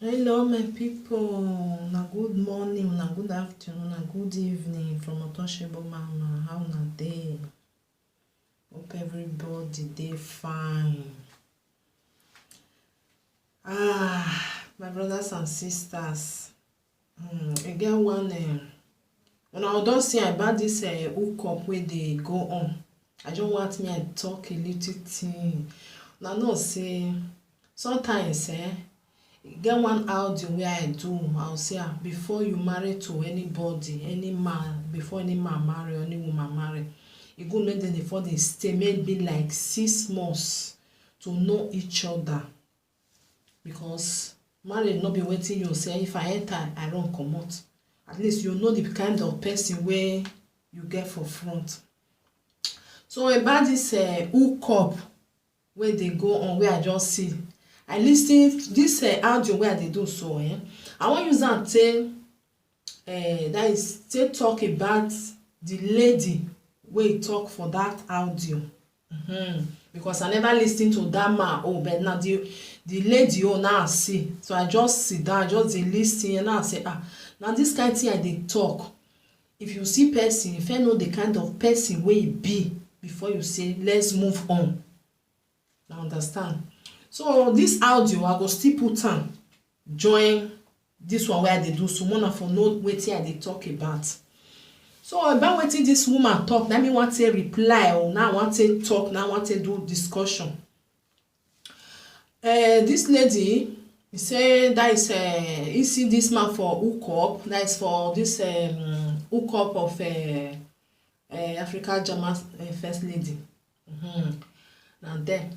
Hello, my people. Na good morning, na good afternoon, na good evening from Untouchable Mama. How na dey? Hope everybody dey fine. My brothers and sisters. Again when I don say about this hookup wey dey go on, I just want me I talk a little thing. Una know say sometimes get one audio wey I do. I'll say before you marry to anybody, any man, before any man marry or any woman marry, e go make them before they stay maybe like 6 months to know each other, because marriage no be wetin you say if I enter I run comot. At least you know the kind of person wey you get for front. So about this hookup wey dey go on, wey I just see, I lis ten this audio wey I dey do so I wan use am take that is take talk about the lady wey talk for that audio. Because I never lis ten to that man but now the lady now I see, so I just sit down, I just dey lis ten and now I say now this kind thing I dey talk. If you see person, if you know the kind of person wey e be before you say let's move on. Now understand? So this audio I go still put am join this one wey I dey do, so una for know wetin I dey talk about. So about wetin this woman talk, na me wan take reply now I wan take talk, now I wan take do discussion. This lady, he say that is he see this man for hookup, that is for this hookup of Africa German first lady. Now there,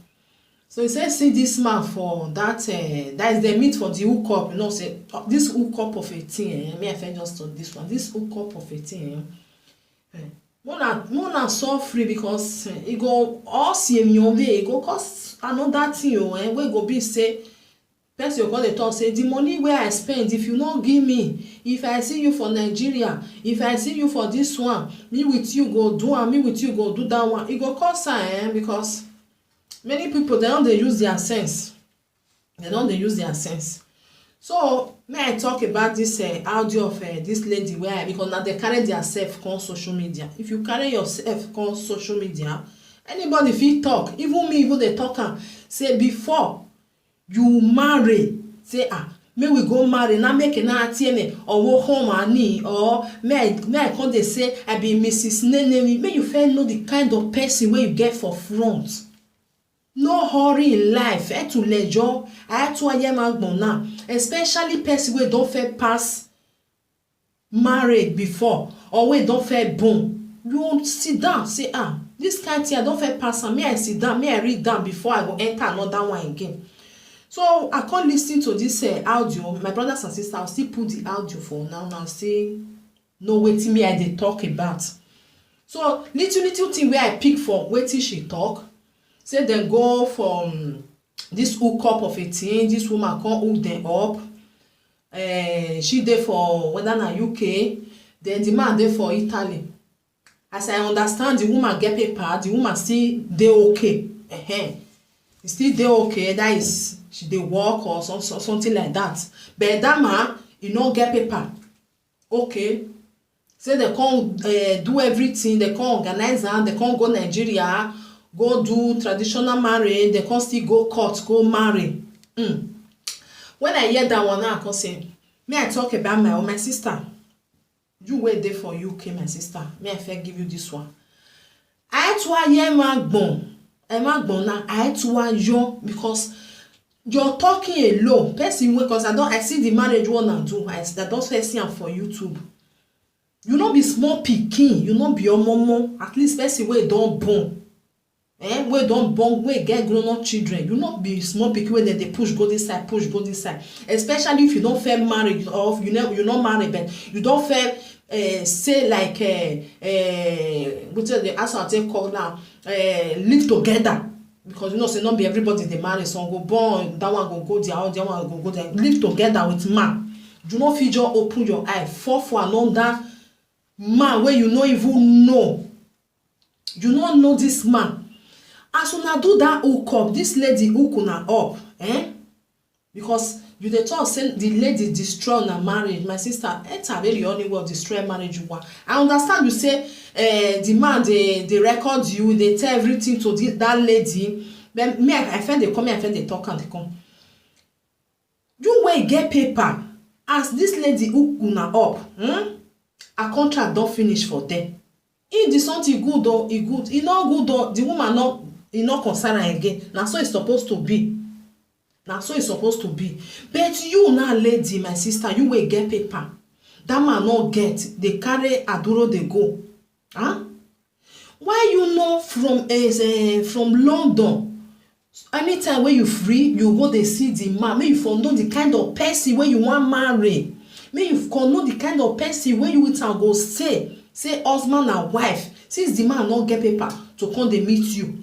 so he say see this man for that that is the meet for the hookup. You know, say this hookup of 18 me I find just on this one, this hookup of 18 Mona so free, because e go all see me away, e go cause another thing wey go be say person go dey talk say the money wey I spend, if you no give me, if I see you for Nigeria, if I see you for this one, me with you go do and me with you go do that one. E go cause am because many people they don dey use their sense. They don dey use their sense. So may I talk about this audio of this lady where, because now they carry themselves on social media. If you carry yourself on social media, anybody fit talk. Even me, even they talk am say before you marry, say may we go marry now, make an atm or go home and or may I come they say I be Mrs. Nene. May you fair know the kind of person where you get for front. No hurry in life. To leisure, I had to now, especially person wey don fair pass married before, or wey don fair born. You sit down, say this kind thing I don fair pass am. May I sit down, may I read down before I go enter another one again. So I can't listen to this audio. My brothers and sisters, I'll still put the audio for now. Now say no wetin me I dey talk about. So little thing where I pick for wetin she talk. Say dem go from this hookup of 18, this woman come hook them up. She dey for whether na UK, then the man dey for Italy. As I understand, the woman get paper, the woman still dey okay. E still dey okay, that is she dey work or something like that. But that man, e no get paper. Okay. Say they come do everything, they come organize am, they come go Nigeria, go do traditional marriage, they can still go court, go marry. When I hear that one now, I can say, may I talk about my sister? You wait there for UK, my sister. May I first give you this one? I had to hear now. I had to hear because you're talking alone. Person, because I see the marriage one and do. I don't see am for YouTube. You not be small pikin, you not be your mama. At least person wey don born. Wey don born, wey get grown up children, you not be small pikin wey they push go this side, push go this side. Especially if you don't fair marriage, or you not married, but you don't fair say like which is the answer take call now, live together. Because you know say not be everybody they marry, some go born, that one go there, other one go there. Live together with man. Do not fit just open your eye, fall for another man where you no even know. You don't know this man. As una do that hookup, this lady hook una up, because you dey talk say the lady destroy una marriage. My sister, enter really only will destroy marriage you want. I understand you say the man they record you, they tell everything to that lady. But me, I find they come, I find they talk and they come. You wey get paper as this lady hook una up, her contract don finish for them. If the something good or e good, e no good or the woman no concern her again. Na so it's supposed to be. Na so it's supposed to be. But you now lady, my sister, you wey get paper, that man no get, they carry aduro dey go. Huh? Why you know from London? Anytime when you free, you go dey see the man. Make you for know the kind of person wey you wan marry. Make you for know the kind of person wey you with am go say husband and wife. Since the man no get paper to come dey meet you,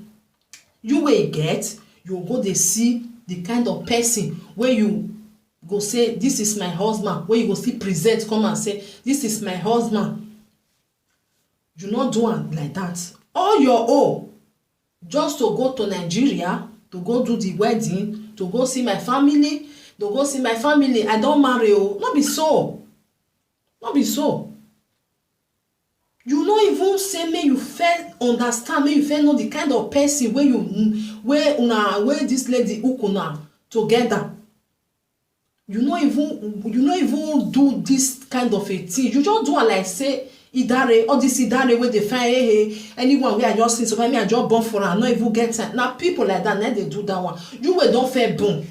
you wey get, you go dey see the kind of person wey you go say this is my husband. Wey you go still present come and say this is my husband. You no do am like that. All your own just to go to Nigeria to go do the wedding, to go see my family, I don marry o. No be so. No be so. You no even say make you first understand, make you first know the kind of person wey this lady hook una together. You no even do this kind of a thing. You just do am like say idare, all this idare wey dey find anyone wey I just see, so me I just born for am, no even get time. Na people like that, na dey do that one. You wey don fair born,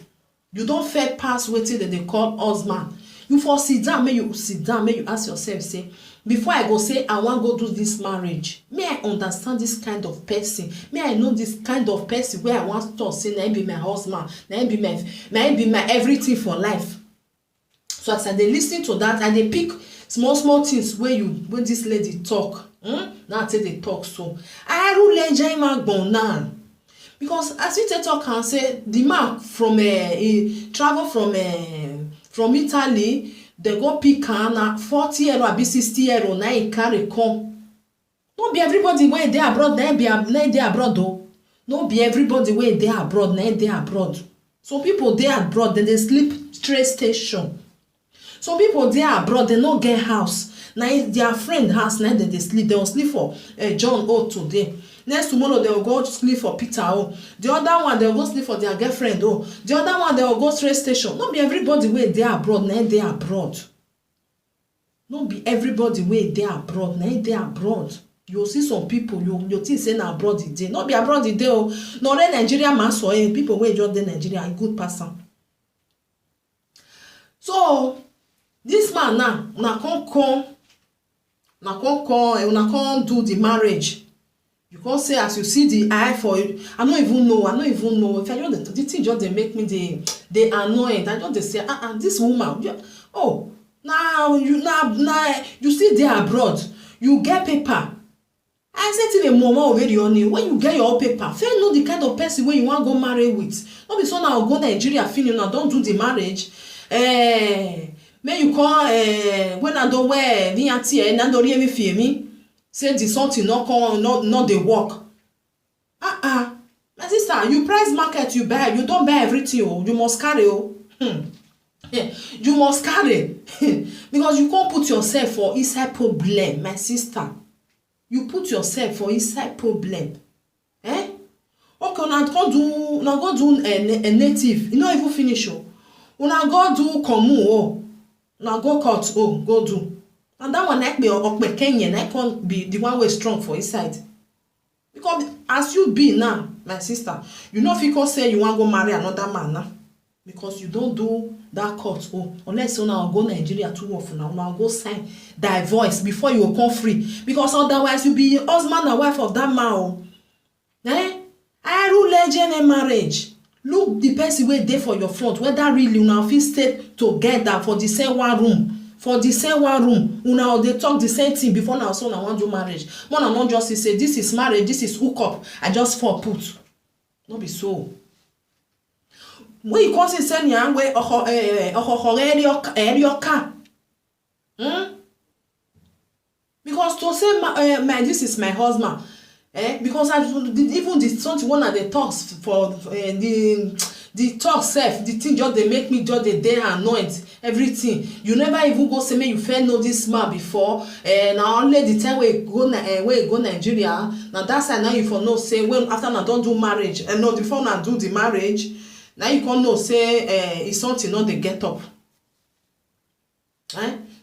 you don fair pass wetin dem dey call husband. You for sit down, make you sit down, make you ask yourself, say, before I go say I wan go do this marriage, may I understand this kind of person? May I know this kind of person wey I wan talk say na him be my husband, na him be my everything for life. So as I dey lis ten to that, I dey pick small things when this lady talk. Now say they talk so. I rule now. Because as we talk and say the man from he travel from Italy, they go pick na 40 euro abi 60 euro na he carry come. No be everybody wey dey abroad na dey abroad o. No be everybody wey dey abroad na dey abroad. Some people dey abroad, then they sleep train station. Some people dey abroad, they no get house. Na their friend house na dey sleep. They will sleep for John O today. Next tomorrow they will go sleep for Peter O. The other one they will go sleep for their girlfriend O. The other one they will go train station. No be everybody wey dey abroad na dey abroad. No be everybody wey dey abroad na dey abroad. You see some people you think say na abroad e dey. No be abroad e dey o. No re Nigeria man so people wey just dey Nigeria, a good person. So this man now, una come do the marriage. You can't say as you see the eye for it. I don't even know. If I just the thing just they make me they annoyed. I just they say, this woman. Now you see they abroad. You get paper. I said to the mama already on you, when you get your paper, fair know the kind of person where you want to go marry with. Not be so now go Nigeria feeling now don't do the marriage. May you call when I don't wear VNT and I don't really feel me. Say the something not the work. My sister, you price market you buy, you don't buy everything. You must carry. You must carry. Because you can't put yourself for inside problem, my sister. You put yourself for inside problem. Okay, now go do a native. You not even finish. Una go do common. Now go cut. Go do. And that one like be Kenyan, I can't be the one way strong for inside. Because as you be now, my sister, you know if you can say you want to go marry another man now. Because you don't do that cut. Unless you now go Nigeria too often now go sign divorce before you will come free. Because otherwise you be husband and wife of that man. I rule legend in marriage. Look the person wey dey for your front, whether really una fit stay together for the same one room. For the same one room, una dey talk the same thing before now so una wan do marriage. One and not just say this is marriage, this is hook up. I just fall put. No be so. When you come say nyan we erioka. Because to say this is my husband. Because I even the something one of the talks for the the talk self, the thing just they make me just the day anoint everything. You never even go say me you fair know this man before. Now only the time we go Nigeria. Now that's why now you for know say when after now don't do marriage and no before now do the marriage. Now you can't know say it's something not they get up.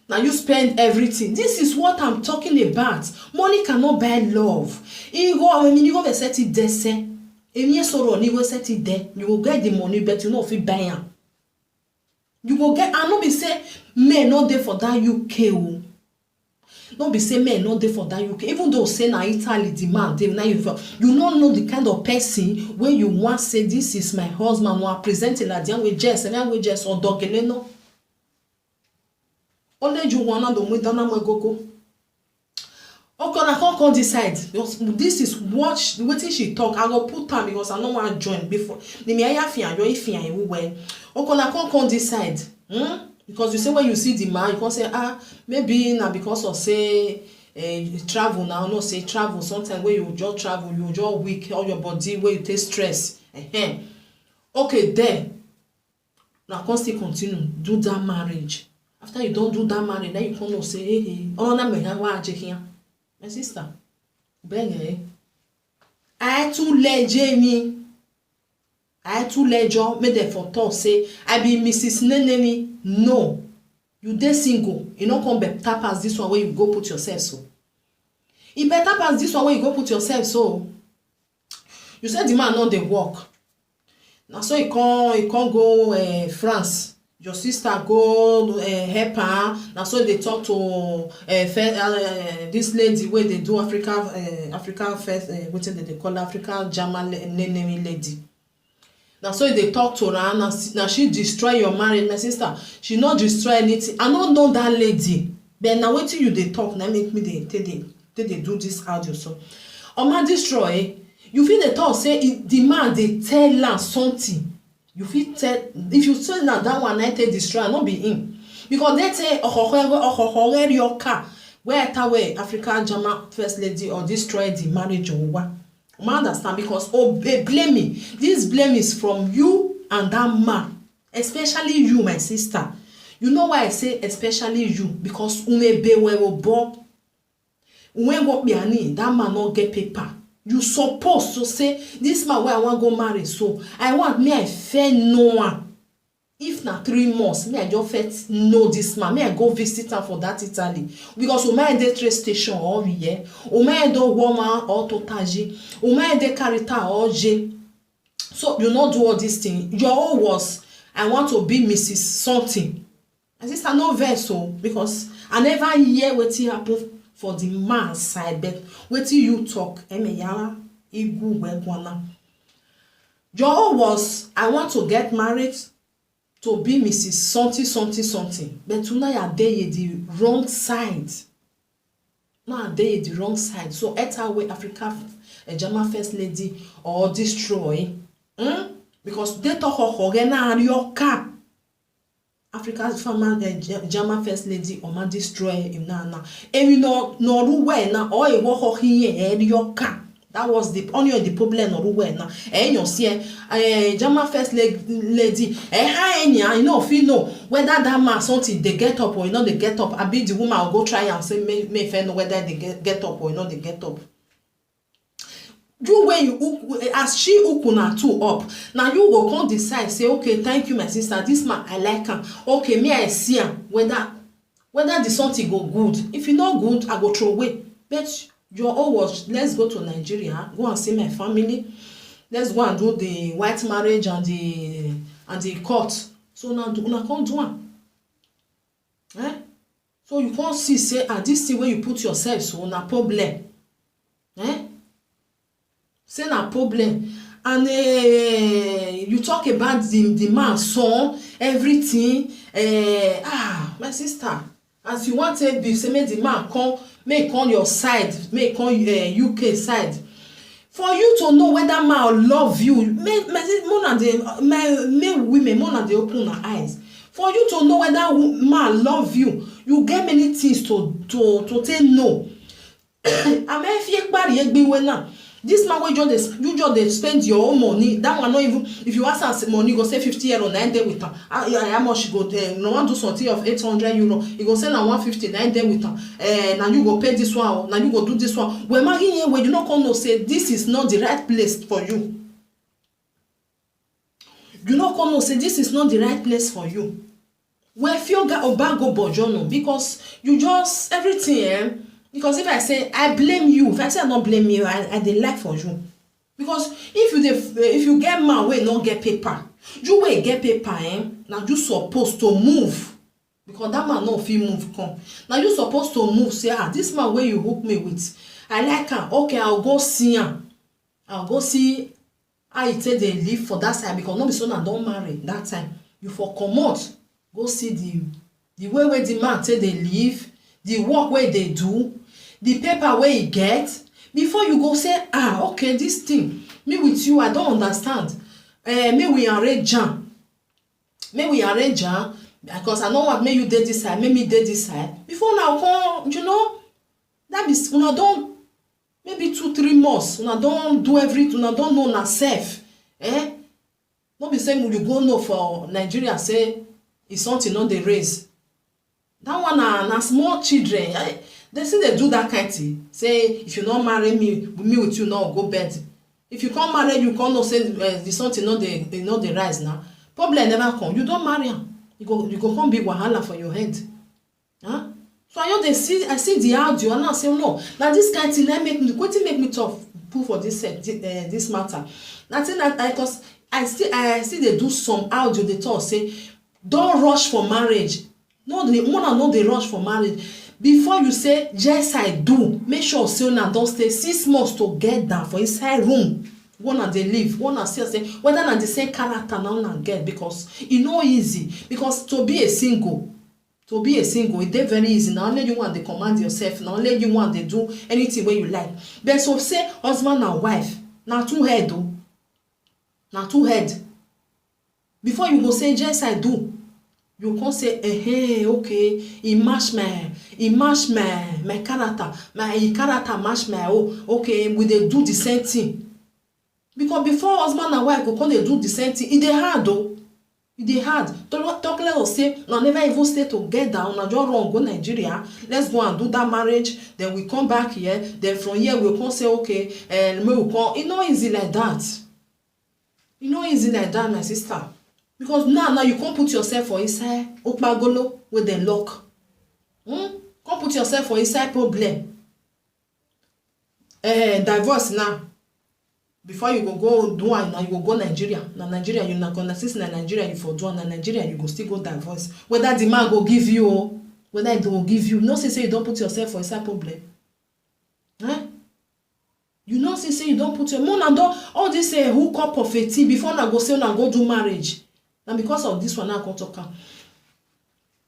Now you spend everything. This is what I'm talking about. Money cannot buy love. You go set it there. You go set it there. You will get the money, but you know if you buy it. You go get. I no be say men not there for that UK. No be say men not there for that UK. Even though say na Italy demand, now you don't know the kind of person where you want say this is my husband. Or present it like the way just or dog no. Only you wanna do with Dana Gogo. Okay, I can't come decide. This is what she talk. I go put time because I don't want to join before. The me I fear you if you okay, I can't come decide. Because you say when you see the man, you can say maybe now because of say travel now. No say travel. Sometimes when you just travel, you just weak all your body where you take stress. Okay, then now can still continue do that marriage. After you don't do that marriage, then you can't say, hey, oh, na me wa here. My sister, beg I too let Jamie. I too let John made them for talk say, I be Mrs. Nenemi. No, you dey single. You don't come better pass this one where you go put yourself so. It better pass this one where you go put yourself so. You said the man not dey work. Now so he can't go France. Your sister go help her. Now so they talk to this lady where they do African first what they call African German name lady. Now so they talk to her. Now she destroy your marriage, my sister. She not destroy anything. I don't know that lady. But now wait till you they talk. Now make me they do this audio so. Oma destroy. You feel the talk say the man they tell her something. You feel tell if you say that one I take destroy not be him because they say your car where way African German first lady or destroy the marriage or what. I understand because blame me. This blame is from you and that man, especially you, my sister. You know why I say especially you because that man not get paper. You supposed to say this man where I want go marry so I want me I fair no one. If na 3 months me I just first know this man me I go visit him for that Italy because o my dey train station or here o my do woman or totaji o my dey carita or je so you not do all this thing your own was I want to be Mrs. something. My sister no vex so because I never hear wetin happen for the man side, but wait till you talk. Your was I want to get married to be Mrs. something. But tonight I dey the wrong side. Now I dey the wrong side. So enter way Africa a German first lady or destroy. Because they talk of your car. Africa's farmer German first lady or man destroy him now. And you know no way now or a walk here your car. That was the only the problem no way now. And you see German first lady you know if you know whether that man something they get up or you know they get up. I be the woman will go try and say may find know whether they get up or you know they get up. You when you as she ukuna two up now you go come decide say okay thank you my sister this man I like him okay me I see him whether the something go good if you not good I go throw away but your own was let's go to Nigeria go and see my family let's go and do the white marriage and the court so now una can't do one so you can't see say this thing where you put yourself so na problem say na problem and you talk about the man son everything my sister as you want to be say make the man come make on your side make on UK side for you to know whether man love you make women more than they open their eyes for you to know whether man love you you get many things to say no. I'm a fake body now. This man wey you just dey spend your own money, that one not even, if you ask am money, go say 50 euro, 9 day with am. How much you go no wan do something of 800 euro, you go say na 150, 9 day with am. Now you go pay this one, now you go do this one. When marrying here, when you not come know say this is not the right place for you. You not come know say this is not the right place for you. Where if you got obago bojono, because you just everything because if I say I blame you, if I say I not blame you, I dey like for you. Because if you get man wey not get paper, you wey get paper now you supposed to move. Because that man no fit move come. Now you supposed to move, say this man wey you hook me with, I like am. Okay, I'll go see am. I'll go see how e take dey live for that side, because no be so na don marry that time. You for comot go see the way wey the man take dey live, the work wey dey do, the paper wey e get, before you go say okay, this thing me with you I don understand. Make we arrange am, because I no want make you dey this side, make me dey this side. Before una come, that be una don maybe 2-3 months, una don do everything, una don know una sef. No be say you go know for Nigeria say is something no dey raise. That one na small children. They say they do that kind thing. Say if you not marry me with you no go bed. If you can't marry, you can't know say the something no dey rise now. Problem never come. You don't marry am. You go come be wahala for your head. So I see the audio and I say no. Now this kind thing make me tough put for this matter. Nothing that because I see they do some audio they talk say don't rush for marriage. No, they rush for marriage. Before you say yes I do, make sure say una don stay 6 months together for inside room. One dey live, one still say whether na the same character na una get, because e no easy. Because to be a single, e dey very easy. Na only you want dey command yourself, na only you want dey do anything wey you like. But so say husband and wife, na two head o. Na two head. Before you go say yes I do, you can say okay, he match my character, my character match my okay, we dey do the same thing. Because before husband and wife go come dey do the same thing, e dey hard o. E dey hard. Talk let us say una never even stay together, una just run go Nigeria, let's go and do that marriage, then we come back here, then from here we come say okay, and we come. E no easy like that. E no easy like that, my sister. Because now you can't put yourself for inside okpagolo with the lock. Can't put yourself for inside problem. Divorce now. Before you go do one, now you go Nigeria. Now Nigeria you not gonna since na Nigeria you for do one, na Nigeria you go still go divorce. Whether the man go give you, whether it will give you. No say you don't put yourself for inside problem. You know say you don't put your mona don all this hook up of a tea before na go say na go do marriage. And because of this one I come talk am.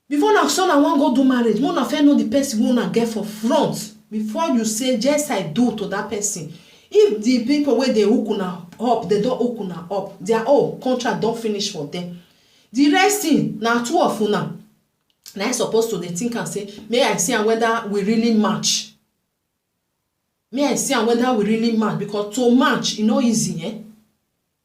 Before na son I wan go do marriage, mona first know the person wey una get for front before you say yes I do to that person. If the people wey dey hook una up, they don hook una up, their contract don finish for them. The rest thing na two of una. Na I suppose to dey think and say, may I see whether we really match. May I see whether we really match, because to match e no easy,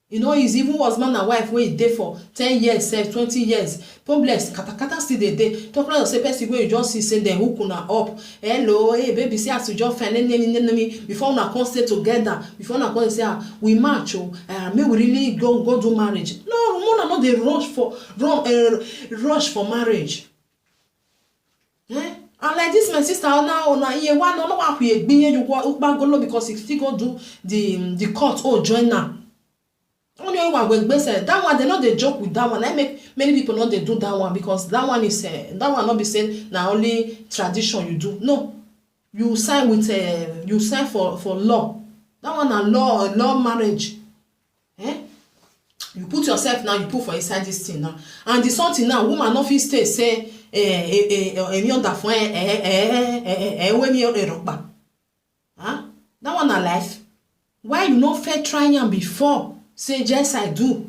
E no easy. Even husband and wife wey dey for 10 years, 20 years, problems katakata still dey. Talk about say person wey you just see say dem hook una up. Hello, hey baby, see as you just find me before una come stay together. Before una come say we match may we really go do marriage. No, una no dey rush for marriage. And like this my sister now iye one no wa ku egbiye you go ukpagolo, because if still go do the court join now. Only one wey gbese that one, they no dey joke with that one. I make many people not dey do that one, because that one is that one not be say na only tradition you do. No, you sign with you sign for law. That one na law marriage. You put yourself now, you put for inside this thing now, and the something now woman no fit stay say emi onda fun we mi erokpa. That one na life. Why you no fair try am before? Say yes I do.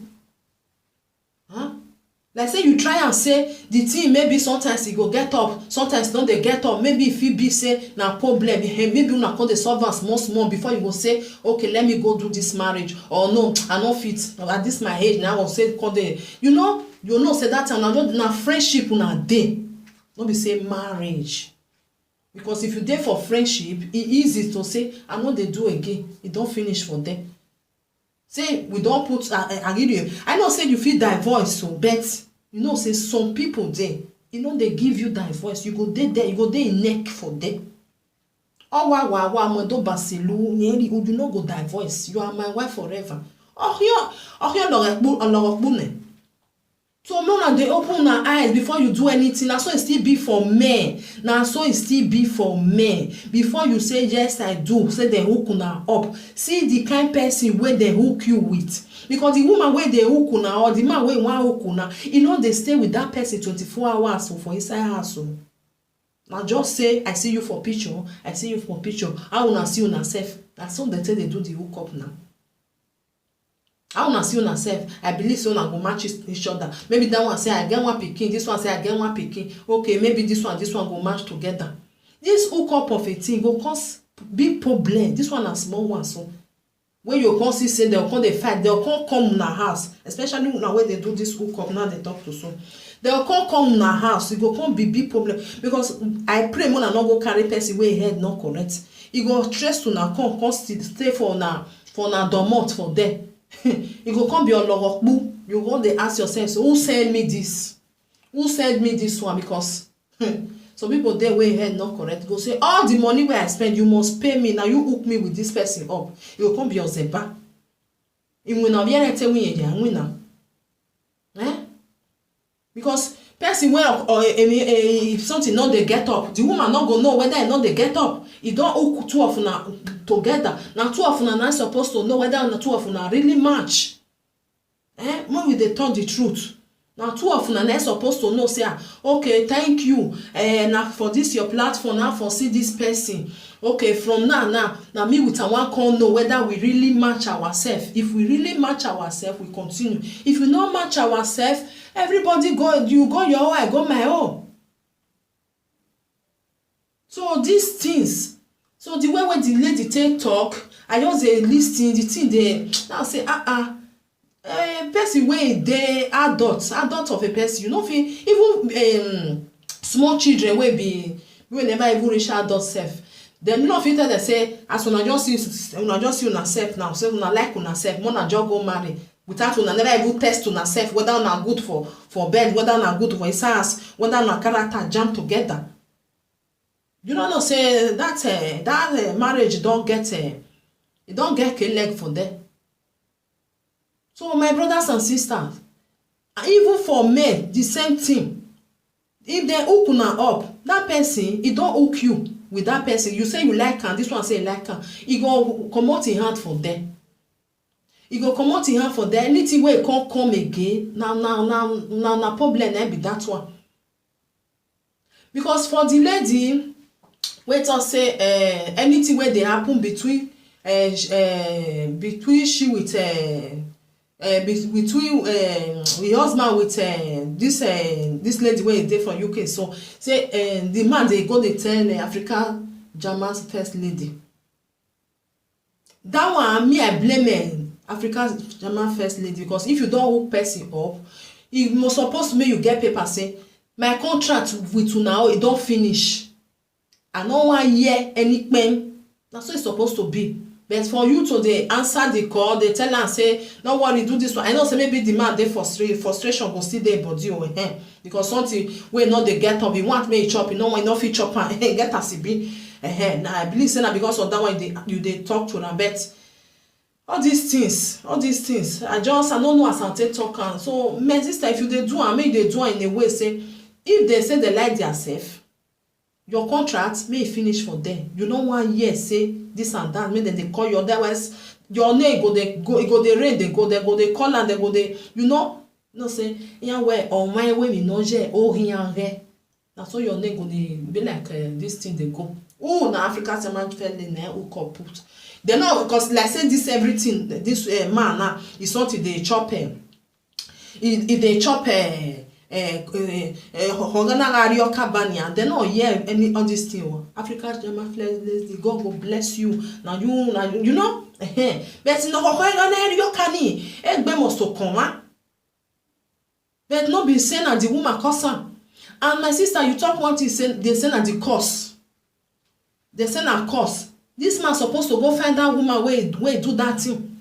Like say you try and say the thing maybe sometimes e go get up, sometimes no dey get up, maybe e fit be say na problem, maybe una come dey solve am small small before you go say okay let me go do this marriage, or no I no fit at this my age now, I go say come dey you know say that time na friendship una dey, no be say marriage. Because if you dey for friendship e easy to say I no dey do again, e don finish for there. Say we don put I know say you fit divorce so, but you know say some people dey e no dey give you divorce, you go dey there, you go dey in neck for them. Owa modo baselu nyeri you no go divorce, you are my wife forever. Ohio lorokbu. So no dey open una eyes before you do anything. Na so it still be for men. Na so it still be for men. Before you say yes I do, say they hook una up. See the kind person wey they hook you with. Because the woman wey dey hook una or the man wey wan hook una, e no dey stay with that person 24 hours for inside house. Na just say I see you for picture, I see you for picture. How una see una sef? Na so they tell they do the hook up now. How una see una sef? I believe say una go match each other. Maybe that one say I get one pikin, this one say I get one pikin. Okay, maybe this one go match together. This hook up of a thing go cause big problem. This one na small one so. When you come see say they'll come they fight, they'll come in our house, especially now when they do this hook up now they talk to so. They'll come in our house, it go come be big problem. Because I pray when I not go carry person way head not correct. It go stress to na come stay for na domot for there. You go come be on logokbu. You go they ask yourself, so who send me this? Who send me this one? Because some people there way head not correct. Go say all the money where I spend, you must pay me. Now you hook me with this person up. You go come be your zeba. You will not be able to win. Because person where or if something not they get up, the woman not go know whether or not they get up. You don't hook two of them together. Now two of them are supposed to know whether or not two of them are really match. When we they talk the truth. Now two of them are supposed to know say okay thank you now for this your platform, now for see this person. Okay, from now me with one can know whether we really match ourselves. If we really match ourselves, we continue. If we not match ourselves, everybody go, you go your way, I go my own. So these things, so the way when the lady take talk, I just listen the thing they now say person wey dey adult of a person, you know, even small children wey never even reach adult self. Dem no fit tell dem say as una just see una self now, say una like una self, una just go marry without una never even test una self whether una good for bed, whether una good for inside house, whether una character jam together. You don't know say that marriage don get leg for them. So my brothers and sisters, even for men the same thing. If they hook una up, that person he don hook you with that person, you say you like am, this one say you like am, e go comot im hand for them. E go comot im hand for them. Anything wey come again na problem na be that one. Because for the lady wey talk say anything wey dey happen between she with between the husband with this lady wey dey from UK, so say the man dey go dey tell Africa German's first lady. That one me I blame Africa German first lady, because if you don hook person up, e must suppose make you get paper say my contract with una e don finish, I no wan hear any pen. Na so e suppose to be. But for you to dey answer the call, they tell am say no worry, do this one. I know say maybe the man dey frustration go still dey body because something wey no dey get up, he want make e chop, you know when no fit chop am get as e be. Now I believe say na because of that one you dey talk to am. But all these things I no know as I take talk am. So my sister, if you dey do am, make you dey do am in a way say if they say they like their self, your contract may finish for them. You no wan hear say this and that, make dem dey call you, otherwise your name go dey rain, they go dey call and they go dey, you know say yan where or my way me no je o yan re. Na so your name go dey be like this thing dey go. Oh, na Africa German family na who come put. They know, because like say this everything, this man now is something they chop. If they chop they not hear any all this thing. Africa German flex, God will bless you. Now you know, but no must to come. But not be saying that the woman cause her. And my sister, you talk one thing, they say at the cost. They say at cost. This man supposed to go find that woman where do that thing.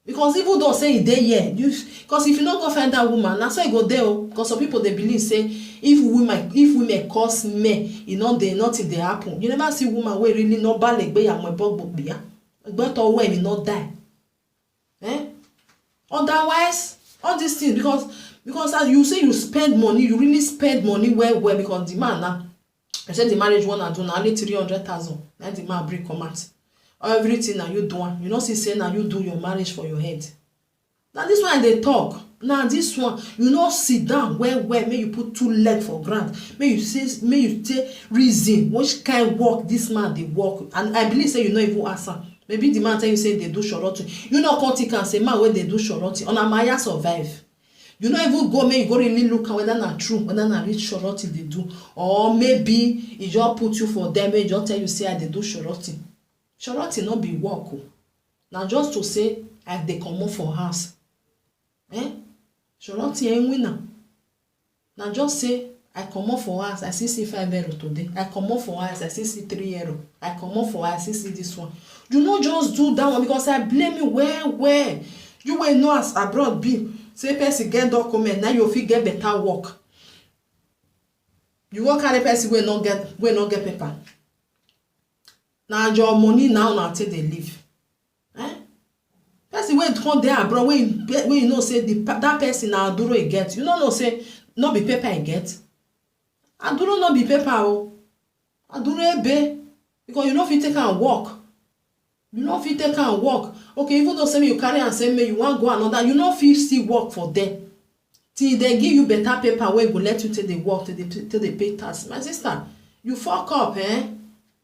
Because even though say it there, yeah, because if you not go find that woman, that's why you go there. Because some people they believe say if women cause men, you know they nothing they happen. You never see woman where really not bad like be and bug ya. But or when you not die. Otherwise, all these things because as you say you spend money, you really spend money well because the man now. I said the marriage one and do now only 300,000. Then the man bring come out. Everything that you do, you know, say now you do your marriage for your head. Now this one they talk. Now this one, you know, sit down where may you put 2 legs for ground. May you say reason which kind work this man they work. And I believe say you know even answer. Maybe the man tell you say they do shoroti. You know Conti can say man when they do shoroti. On a Maya survive. You know even go may you go really look at whether not true, whether not reach shoroti they do. Or maybe it just put you for them, it just tell you say they do shoroti. Shoroti not be work. Now just to say I they come up for house. Shoroti ain't winner. Now just say I come up for house, I see 5 euro today. I come up for house, I see 3 euro. I come up for house, I see this one. You know just do that one because I blame you where. You will know as abroad be. Say person get document, now you fit get better work. You work carry person will not get paper. Now your money now take they leave. Person wey come there abroad when you know say that person na aduro e get. You know say no be paper e get. Aduro no be paper o. Aduro ebe because you no fit take am work. You no fit take am work. Okay, even though say you carry and say me you wan go another, you no fit still work for them. Till they give you better paper wey go let you take the work till they pay tax. My sister, you fuck up,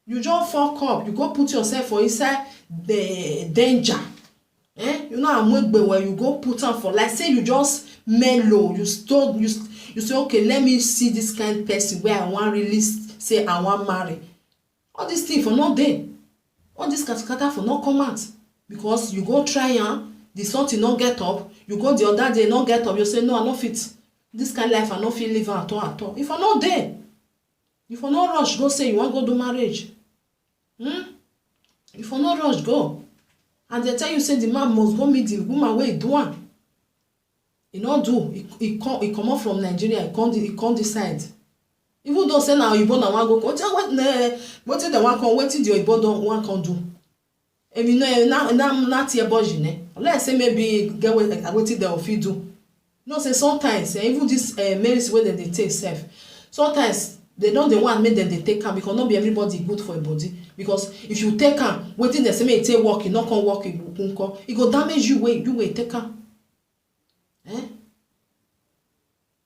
You just fuck up. You go put yourself for inside the danger. You know I'm where you go put on for like say you just mellow. You say okay, let me see this kind of person where I want really say I want marry. All this thing for not there. All this kata for not come out. Because you go try the something not get up. You go the other day not get up. You say no, I not fit. This kind of life I not feel live at all. If I not there, if I not rush, go say you want go do marriage. If I not rush, go. And they tell you say the man must go meet the woman where he do one. He not do. He come up from Nigeria. He come decide. Even though say now Igbo na wan go, what they want come? What did the Igbo don't want come do? And you know now tier budget. Let's say maybe get what they will fit do. You know say sometimes even this medicine wey they take self. Sometimes they want make them they take am because not be everybody good for a body. Because if you take am, wetin dem say make e take work, e no come work, e go damage you wey take am.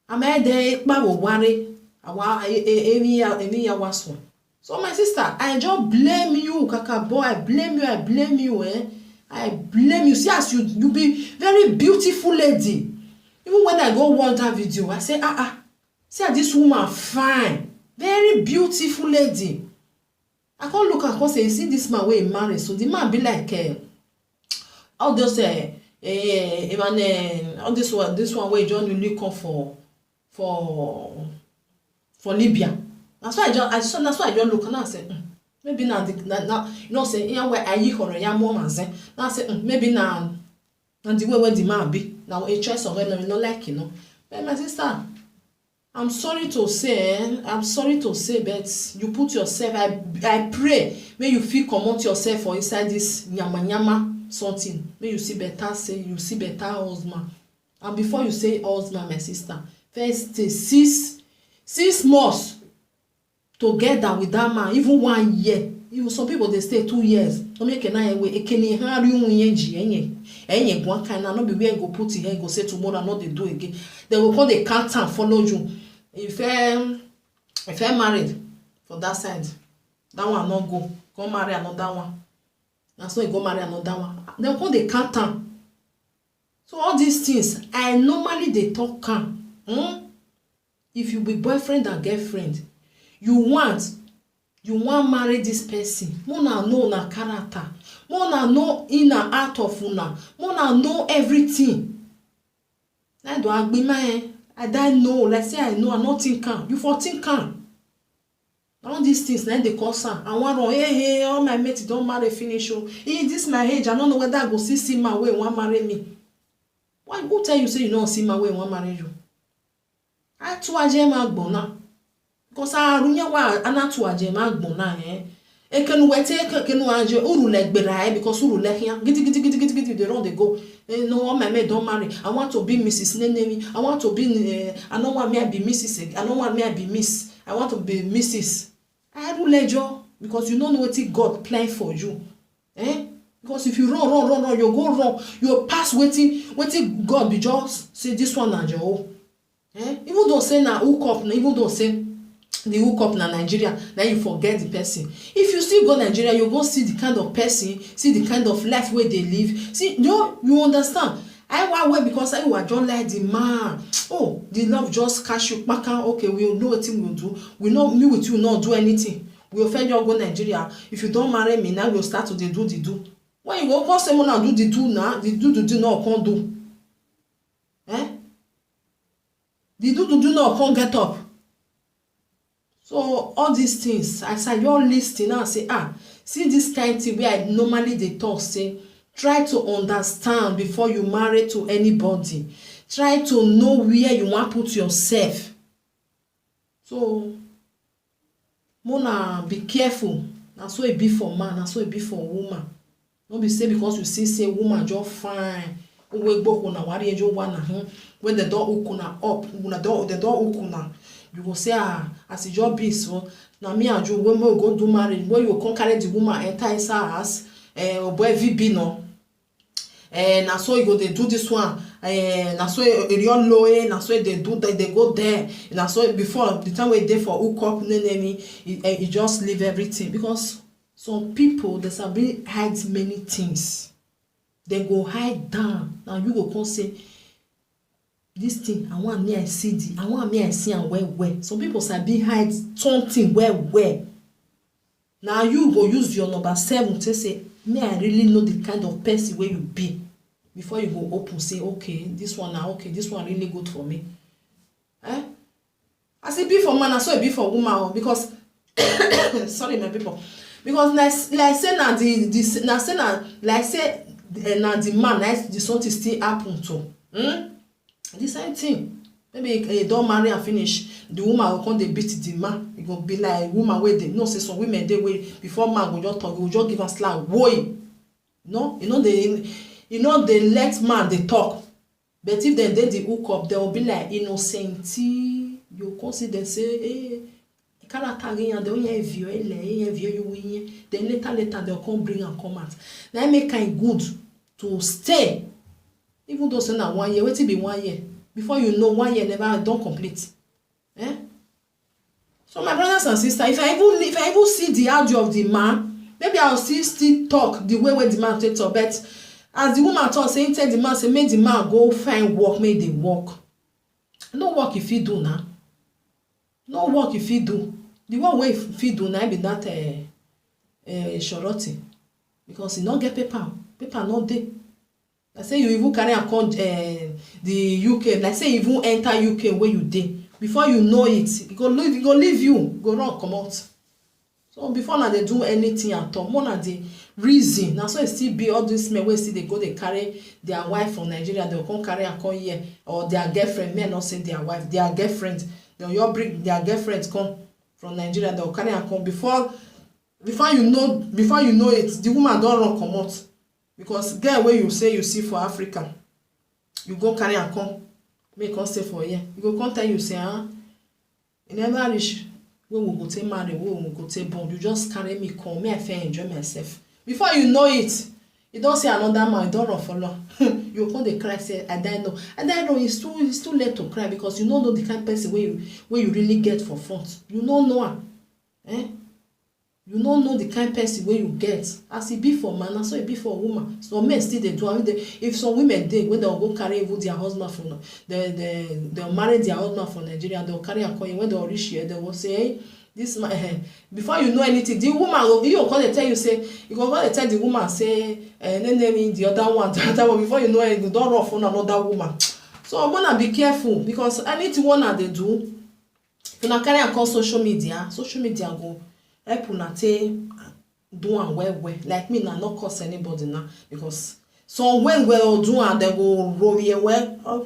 Amede pa wo ware awa emi ya waso. So my sister, I just blame you, kaka boy. I blame you, I blame you. See as you be very beautiful lady. Even when I go watch that video, I say see this woman fine, very beautiful lady. I can't look at her say, see this man where he married. So the man be like, all those all this one where John really come for Libya. That's why I just look and I say, maybe now you know say yeah where I hear ya mom and say now say maybe now the way where the man be now a choice of when no like But my sister, I'm sorry to say, but you put yourself. I pray, may you feel come yourself for inside this nyama something. May you see better husband. And before you say husband, my sister, first stay 6 months together with that man, even 1 year. Even some people they stay 2 years. Don't make an eye way. It can hardly one kind of not be where go put it here. Go say tomorrow, not they do again. They will call the count and follow you. If I married for that side, that one not go marry another one. That's why you go marry another one. They will call the count. So all these things, I normally they talk if you be boyfriend and girlfriend, you want marry this person, una know na character, una know in and out of una know everything. I do agbi my I don't know, let's say I know, I not think am, you for think am. All these things na dey cause am. I wan run, hey, all my mates don marry finish o. This my age, I don't know whether I go see man wey wan marry me. Why who tell you say you no see man wey wan marry you? Atu aje ma gbona. Because arunya wa anatu aje ma gbona ekenu wete ekenu aje uru legbera because uru lehia gidi they run they go. No, all my mate don't marry. I want to be Mrs. Nenemi. I want to be I don't want me to be Mrs. I don't want me to be Miss. I want to be Mrs. I do ledger because you don't know what God planned for you. Because if you run, you go wrong. You pass waiting God be just say this one and your own. Even though say na hook up, even though say the hook up na Nigeria, then you forget the person. If you still go Nigeria, you go see the kind of person, see the kind of life where they live. See, you understand. I want way because I was just like the man. Oh, the love just catch you back. Okay, we know what we'll do. We know me with you not do anything. We offend you go Nigeria. If you don't marry me now, we'll start to do the do. When you go cause someone and do the do now, the do not can't do. The do not can't get up. So all these things, as I your listening now say, see this kind of thing where I normally they talk say, try to understand before you marry to anybody. Try to know where you want to put yourself. So, Mona, be careful. That's what it be for man. That's what it be for woman. Don't be say because you see say woman just fine. When the door open up, the door open. You go say as a job be so. Now me and you when we go do marriage, when you come carry the woman enter inside house, boy VB no. Na so you go they do this one. Na so real low. Na so they do that they go there. Na so before the time we there for hook up, you just leave everything because some people they sabi hide many things. They go hide down. Now you go come say this thing I want me I see the I want me I see and well. Some people sabi hide something well. Now you go use your number 7 to say me I really know the kind of person where you be before you go open say okay this one now okay this one really good for me. As it be for man, so it be for woman because sorry my people because like say now the man like the something still happen to. The same thing. Maybe don't marry and finish. The woman will come they beat the man. It go be like woman where they no say some women they way before man go just talk, go just give us like boy. No, they let man they talk. But if they the hook up, they will be like innocent. You consider say character and they only view you then later they'll come bring and come out. That make kind good to stay. Even though say na 1 year, wait till be 1 year. Before you know 1 year never don't complete. So my brothers and sisters, if I even see the audio of the man, maybe I'll still talk the way the man takes up. But as the woman talk, say tell the man, say make the man go find work, make the work. No work if he do now. No work if he do. The one way if he do now be that shorty. Because he not get paper. Paper not there. Like say you even carry a call the UK. Like say you even enter UK where you dey. Before you know it, it go leave you. Go run come out. So before now they do anything at all. More than the reason. Now so it still be all this men where see they go they carry their wife from Nigeria. They will come carry and come here or their girlfriend. Men not say their wife, their girlfriend. They will bring their girlfriends come from Nigeria. They will carry and come before you know it. The woman don't run come out. Because girl where you say you see for Africa, you go carry and come, make us stay for here. You go come tell you say, in never reach when we go take marry, when we go take bond. You just carry me come, me I feel enjoy myself. Before you know it, you don't see another man, you don't run for long. You come dey cry say, I don't know. It's too late to cry because you don't know the kind of person where you really get for front. You don't know her. You no know the kind person wey you get. As e be for man, na so e be for woman. Some men still dey do am. If some women dey wey dem go carry even their husband from dem marry their husband for Nigeria, dem carry am come here. When dem reach here, dem go say, hey, this man, before you know anything, the woman go come dey tell you say, you go come dey tell the woman say, name the other one, before you know it, you don run for another woman. So una be careful, because anything una dey do, if una carry am come social media go help una take do am well. Like me na no curse anybody now, because some when do am dem go roll here well, go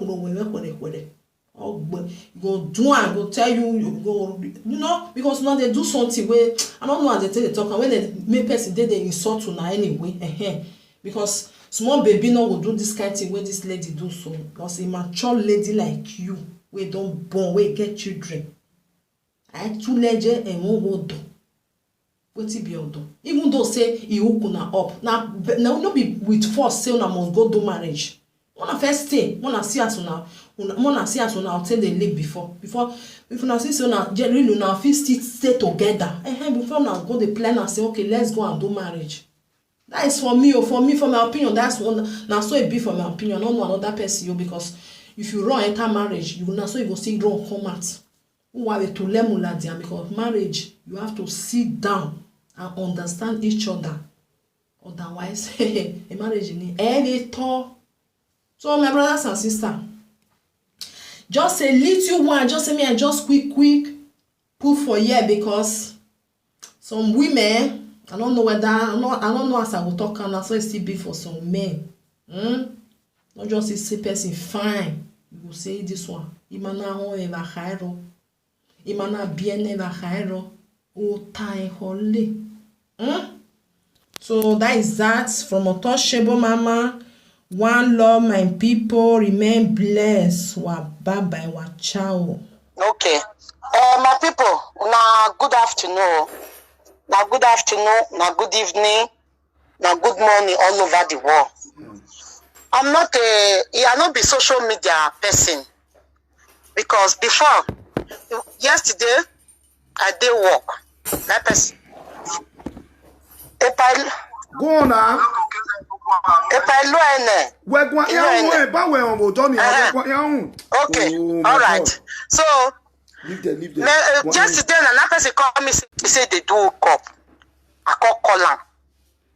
do am, go tell you, go, you know, because now they do something wey I don't know how they take the talk, and when they make person they insult una anyway, because small baby no go do this kind of thing wey this lady do. So because a mature lady like you wey don born, wey get children, I two legend and one word. Wetin be odo? Even though say e hook una up, na no be with force say una must go do marriage. Una first stay, una see as una obtain the league before if una see say una really una fit still stay together. Before una go dey plan and say okay, let's go and do marriage. That is for me, for my opinion. That's one. Now so it be for my opinion. No another person, because if you run enter marriage, you na so you go see run come out. Who are to learn because marriage you have to sit down and understand each other. Otherwise, a marriage in every talk. So my brothers and sisters, just a little one, just say me and just quick put for here, because some women, I don't know whether I don't know as I will talk, and that's why it still be for some men. Not just say person fine, you will say this one. Imana ho eva khairo, imana bien eva khairo, o tai holy. So that is that from Untouchable Mama. One love, my people. Remain blessed. Wa bye bye. Wa ciao. Okay. My people, na good afternoon. Na good afternoon. Na good evening. Na good morning all over the world. I'm not be social media person, because before yesterday I did work. That person. Go on now. Okay, all right. So leave them. Yesterday, another person called me. He said they do cup. I call him.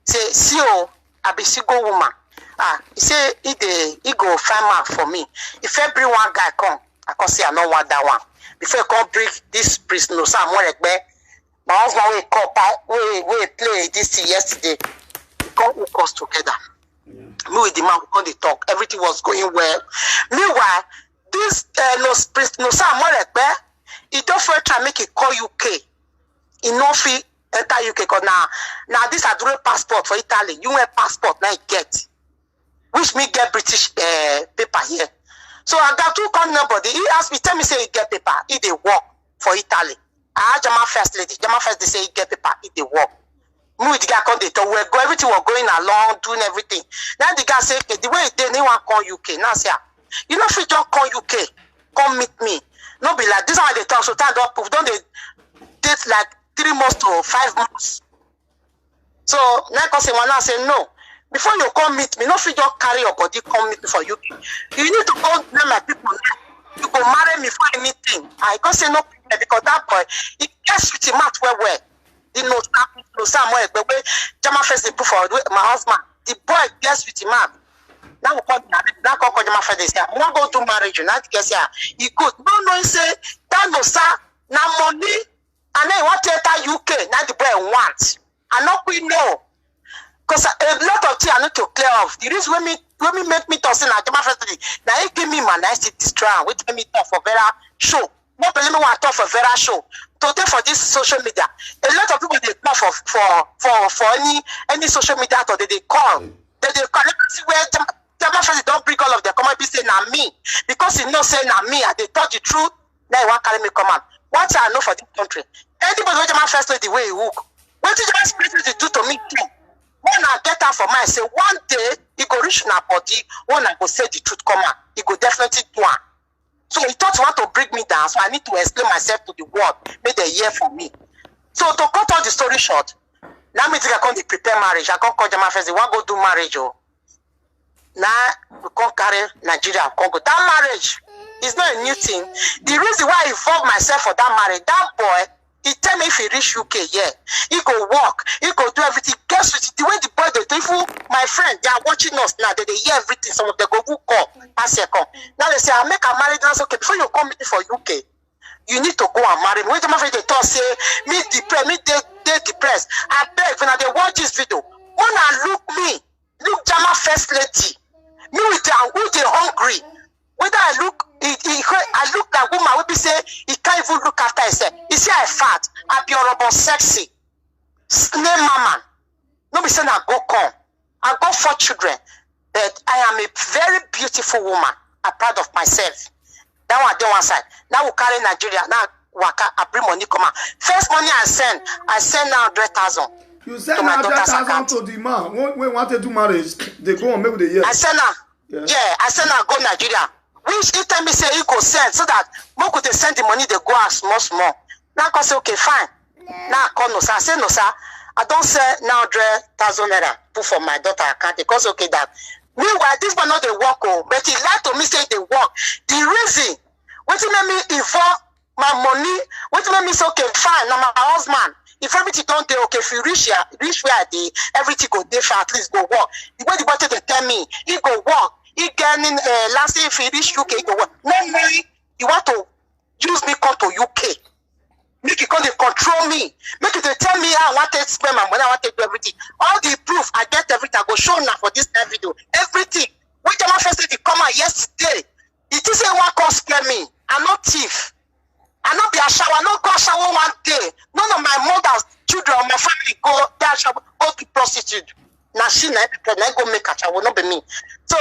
Say, see you, I be single woman. He say he go find mark for me. If every one guy come, I can say I don't want that one. Before I come bring this priest, no, so I'm more like me. My husband we play this thing yesterday. We come hook us together. Me with the man, we come dey talk. Everything was going well. Meanwhile, this priest, no, so I'm more like me. He don't first try make it call UK. He no fit enter UK because now this are dual passport for Italy. You want passport now you get, which me get British paper here. So I got to call nobody. He asked me, tell me say he get paper. He dey work for Italy. I had German first lady. German first they say he get paper. He dey work. Me with the guy come they talk. Everything was going along, doing everything. Then the guy say, okay, the way he did, he want call UK. Now say, you know, if you don't call UK, come meet me. No be like this one they talk. So time don't prove. Don't they date like 3 months to 5 months? So now I say, I say no. Before you come meet me, no fit just carry your body come meet me for UK. You need to go let my people know. You go marry me for anything. I go say no because that boy he gets with him out well. He knows somewhere but when Jama first they put for my husband. The boy gets with him out. Now we call Jama first they say, I want to go to marriage. Now the guy say he good. No, he say that no sir, now money and then he want to enter UK. Now the boy wants. I know we know. Because a lot of things I need to clear off. The reason when me make me talk, say na Jama first day. Now he give me man, I see this trial. Which make me talk for very show. Not believe me want to talk for very show. Today for this social media, a lot of people they call for any social media or they call. They call. Let me see where Jama first don't bring all of their comment. Be say na me because he know say na me. And they tell the truth. Now he want carry me come out. What I know for this country. Anybody who Jama first the way he hook. What did Jama first do to me too? When I get out for mine, say one day he go reach my body. When I go say the truth, come out, he go definitely do it. So he thought he want to bring me down. So I need to explain myself to the world. Make they hear from me. So to cut all the story short, now me think I can't prepare marriage. I can't call Jama first. They want go do marriage. Oh. Now we can't carry Nigeria. Can't go. That marriage is not a new thing. The reason why I involved myself for that marriage, that boy, he tell me if he reach UK, yeah, he go walk, he go do everything. Guess what? The way the boy they do, my friend, they are watching us now. They hear everything. Some of them go call, pass your call. Now they say, I make a marriage. That's okay. Before you come meet me for UK, you need to go and marry me. When my friend they talk, say me depressed, me they depressed. I beg when they watch this video. When I look Jama first lady. Me with the hungry. Whether I look like woman will be say he can't even look after himself. He say I fat, I be horrible sexy. Snake mama. No be saying I go come. I go 4 children. But I am a very beautiful woman. I'm proud of myself. That one dey one side. Now we carry Nigeria. Now waka I bring money come out. First money I send now 100,000. You send 100,000 to the man. When we want to do marriage, they go and make the year. I send her. Yeah, I send her go Nigeria. Which he tell me say he go send so that more could they send the money they go as small. Now I say okay fine. Now I call no sir. I say no sir. I don't say now 100,000 naira put for my daughter account because okay that. Meanwhile this man not they work but he lied to me say they work. The reason what make me involve my money, what make me say okay fine now my husband. If everything don't do okay, if you reach where I did, everything go there for at least go work. The way the body they tell me, he go work. He getting last year if he reach UK, he go work. No, you want to use me come to UK. Make it come to control me. Make it tell me how I want to spend my money, I want to do everything. All the proof, I get everything. I go show now for this video. Everything. When the man first said come out yesterday, it is a one come spare me. I'm not thief. I not be a shower, I not go shower one day. None of my mother's children or my family go there shower, go to prostitute. Now she na go make a shower, not be me. So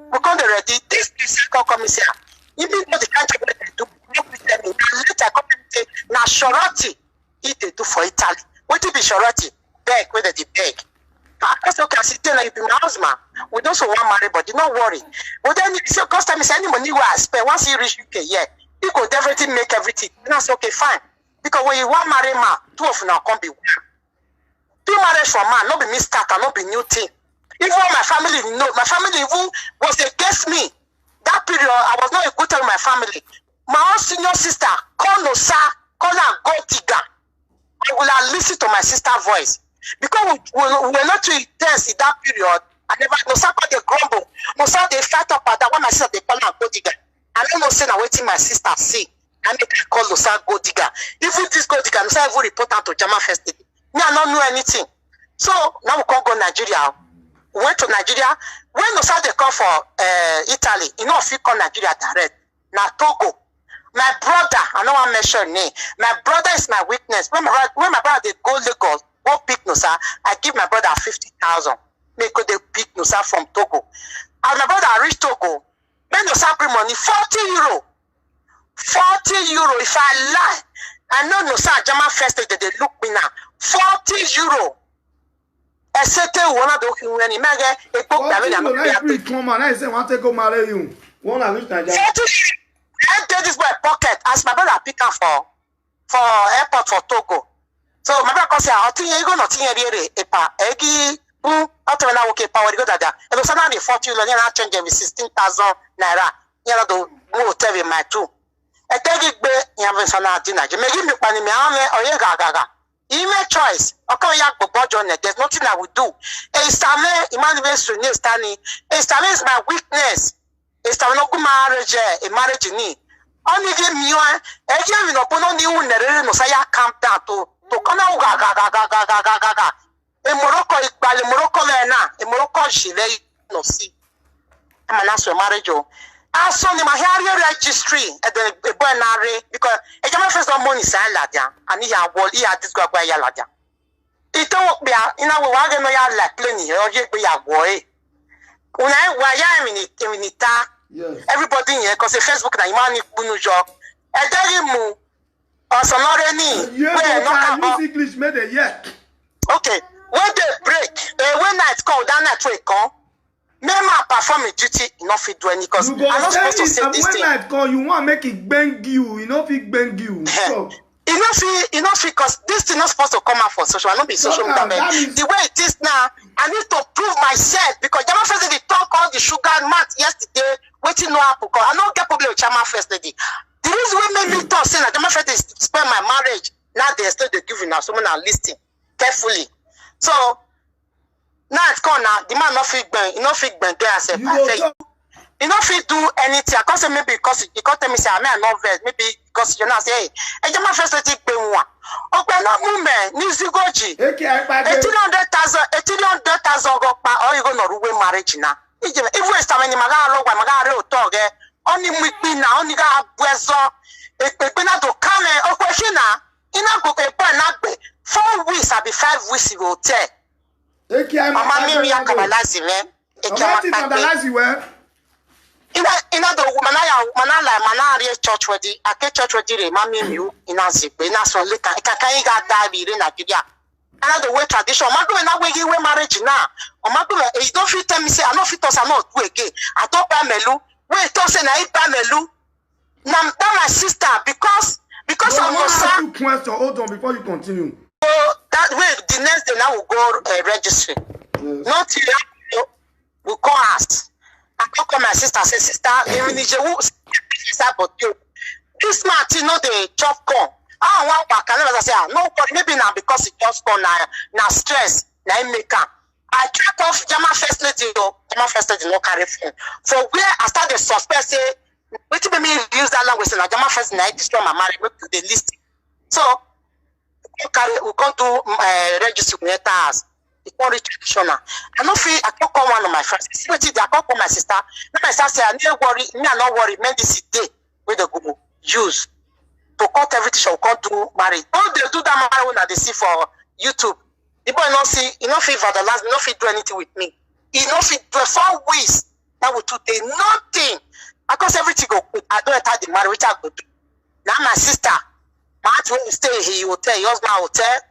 we come ready. This second commissioner, even though the country they do, now later come say now surety it they do for Italy. What it be surety? Beg whether they beg. I say okay, I sit there, you be my husband. We don't so want marry, but don't worry. But then so cost time is any money where I spend once you reach UK, yeah. You could definitely make everything. And I say, okay, fine. Because when you want marry man, 2 of them can't be one. 2 marriage for man, not be me start and not be new thing. Even my family know, my family even was against me. That period, I was not a good time with my family. My own senior sister, call no sir, call her gold digger. I will listen to my sister's voice. Because we were not too intense in that period. I never, no sir, they grumble. No sir, they fight up at that one, my sister, they call her gold digger. I don't know, say now waiting my sister see. I make her call Losa go digger. Even this go digger, I'm saying even report to Jama first. Me, I don't know anything. So now we can't go Nigeria. We went to Nigeria. When Losa they come for Italy, you know if you call Nigeria direct. Now Togo. My brother, I don't want to mention name. My brother is my witness. When my brother they go Lagos, go pick Losa, I give my brother 50,000. Make go they pick Losa from Togo. And my brother reach Togo. When you bring money, 40 euro. 40 euro. If I lie, I know no sir, German first they look me now. 40 euro. I said to one of the when you make a book that will come on. I say want to go marry you. One of which Nigeria. 40 I take this boy pocket as my brother pick up for airport for Togo. So my brother say, I think you go not in here egi after when I okay power go that. And so now the 40 euro now change with 16,000 naira. You know do go tell me my two. I take it be you have some dinner. You make me money me or you gaga. You make choice. Okay, you go budget on it. There's nothing I would do. Estame Emmanuel Sunni Stani. Estame is my weakness. Estame no good marriage. A marriage ni. Only give me one. I give you no pono ni unere no say calm down to come out gaga. In Morocco, Morocco in Morocco, she lay no see. I'm an answer marriage. I saw him a hair registry at the Buenare because a German first money is Ladia, and he had what he had this guy by Yaladia. It told me in our wagon, I like plenty, or you be a boy. When I am in it, everybody here because the Facebook, Imani Bunujo, I tell him, or some other knee. Yeah, English made it yet. Okay. When they break, when night call, that night will come. Me ma perform a duty, not fit do any because I'm not supposed to say this thing. When night call, you want make it bang you, not fit bang you. So if You know, because this thing not supposed to come out for social, not be social media. The way it is now, I need to prove myself because Jama First Lady talk all the sugar and math yesterday, waiting no happen. I don't get problem with Jama First Lady. The reason why made me talk saying that Jama First Lady spend my marriage, now they still they giving now someone are listening carefully. So now it's gone now. The man not fit bang, you know fit bang there as a you know if you do anything, I can't say maybe because you can't tell me say I may not vex, maybe because you know say hey, Jama First Lady be one. Okay, no movement, Nizigoji. 1800,000 go pa or you go no ruwe marriage na. If we start when magara logwa magara otoge, oni mwipi na oni ga bwezo, ekpe na to come o question na, ina go e pa na gbe 4 weeks abi 5 weeks go tell. Mama mi ya kabalazi we. Kabalazi we. Ina the manala church wedi ake church wedi re mami miu ina zigbe na so leka ikakai ga da bi re Nigeria ana the way tradition ma do na we give marriage na o ma do e don't fit tell me say I no fit us I no do again I don't buy melu we talk say na I buy melu na my sister because I'm no son question hold on before you continue so that way the next day now we go registry not you we call us I call my sister, say, sister, even if you but you this man, you know, the chop corn. I want back, and I say, no, but maybe now because it just gone now stress, now make up. I cut off Jama First Lady, Jama First Lady, no carry phone. For where I start the suspect, say, wait till me use that language, and Jama First Lady, destroy my marriage, make the list. So, we come to register with us. Traditional. I don't feel I can't call one of my friends. See what I can't call my sister. Now my sister say I need worry. Me I not worry. Men this day with the Google use to cut everything. Shall come to marry. All they do that marry when they see for YouTube. The boy not see. He not feel for the last. He not feel do anything with me. He not feel do 4 weeks. That will today nothing. Because everything go. I don't enter the marriage. I go do. Now my sister. My aunt when you stay here, you hotel. Yours my hotel.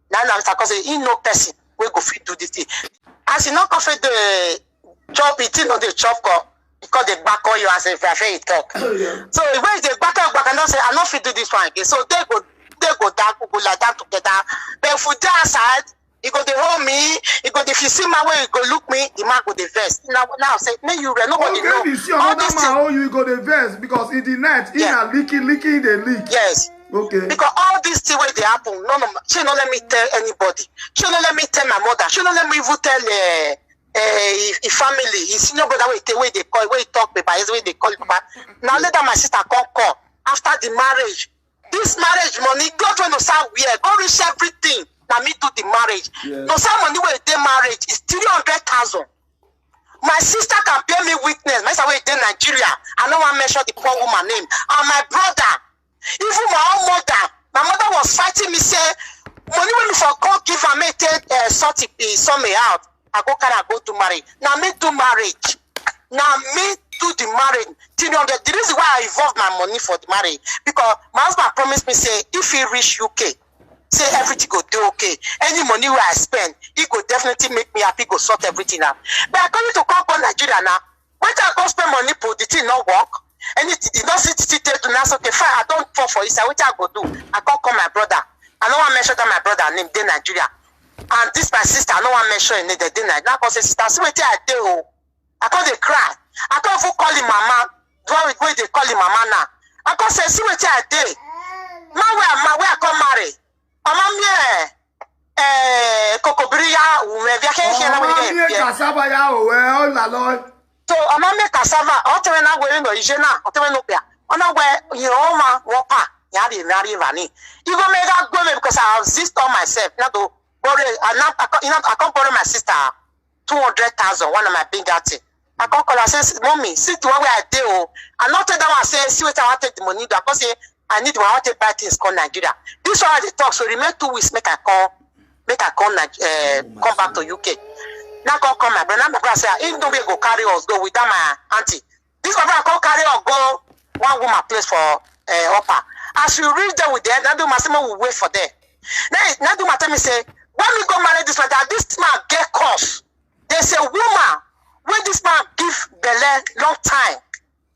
Now I'm saying he no person we go fit do this thing. As you not confess the chop it in on the chop because they back on you as if I say it talk. So when they back and don't say I not fit do this one again. So they go down, go like that together. But if we do aside, he go they hold me, he go if you see my way, he go look me, the man go the vest. Now say me you nobody know. You see another man how you go the vest because in the night he na leaking the leak. Yes. Okay. Because all these things where they happen, she don't let me tell anybody. She don't let me tell my mother. She don't let me even tell family. His senior brother where they call, where he talk about, is where they call it. Now later my sister call after the marriage. This marriage money, God trying to sound weird. Go reach everything. Now me do the marriage. Yes. No some money where they marriage is 300,000. My sister can bear me witness. My sister where they Nigeria. I don't want to mention the poor woman name. And my brother. Even my own mother was fighting me, say, money when you for God give her me sort me out. I go to marry. Now me do marriage. Now me do the marriage. The reason why I involve my money for the marriage because my husband promised me say if he reach UK, say everything go do okay. Any money where I spend, he go definitely make me happy. Go sort everything out. But according to come Nigeria now, when I go spend money for the thing not work. Anything, you don't sit to now. Okay, fine. I don't fall for it. So what I go do? I can't call my brother. I don't want to mention that my brother named De Nigeria, and this my sister. I don't want to mention it. The De Nigeria. Now, because sister, see what I do. I can't they cry. I can't even call him mama. Do it where they call him mama now. I can't say see what I do. My way I come marry. Mama me. Kokobria. We can't hear now. Cassava ya oh la Lord. So I'm not make cassava. All the way now we're no Ijena. All the way no pia. On a way you know ma wapa. Yari nari vani. You go make that go because I exist on myself. Not to borrow. I can't borrow my sister 200,000. One of my big thing. I can't call her say mommy. See the one way I do. I not tell them I say see what I want to take the money. I say I need one. I want to buy things called Nigeria. This one they talk. So remain 2 weeks. Make I come back to UK. Now come my brother. My brother say, "If no way go carry us go without my auntie." This my brother come carry us go one woman place for upper. As you reach there with them, Nadu Masimo will wait for them. Now Nadu tell me say, when we go marry this man, that this man get curse. There's a woman when this man give belle long time.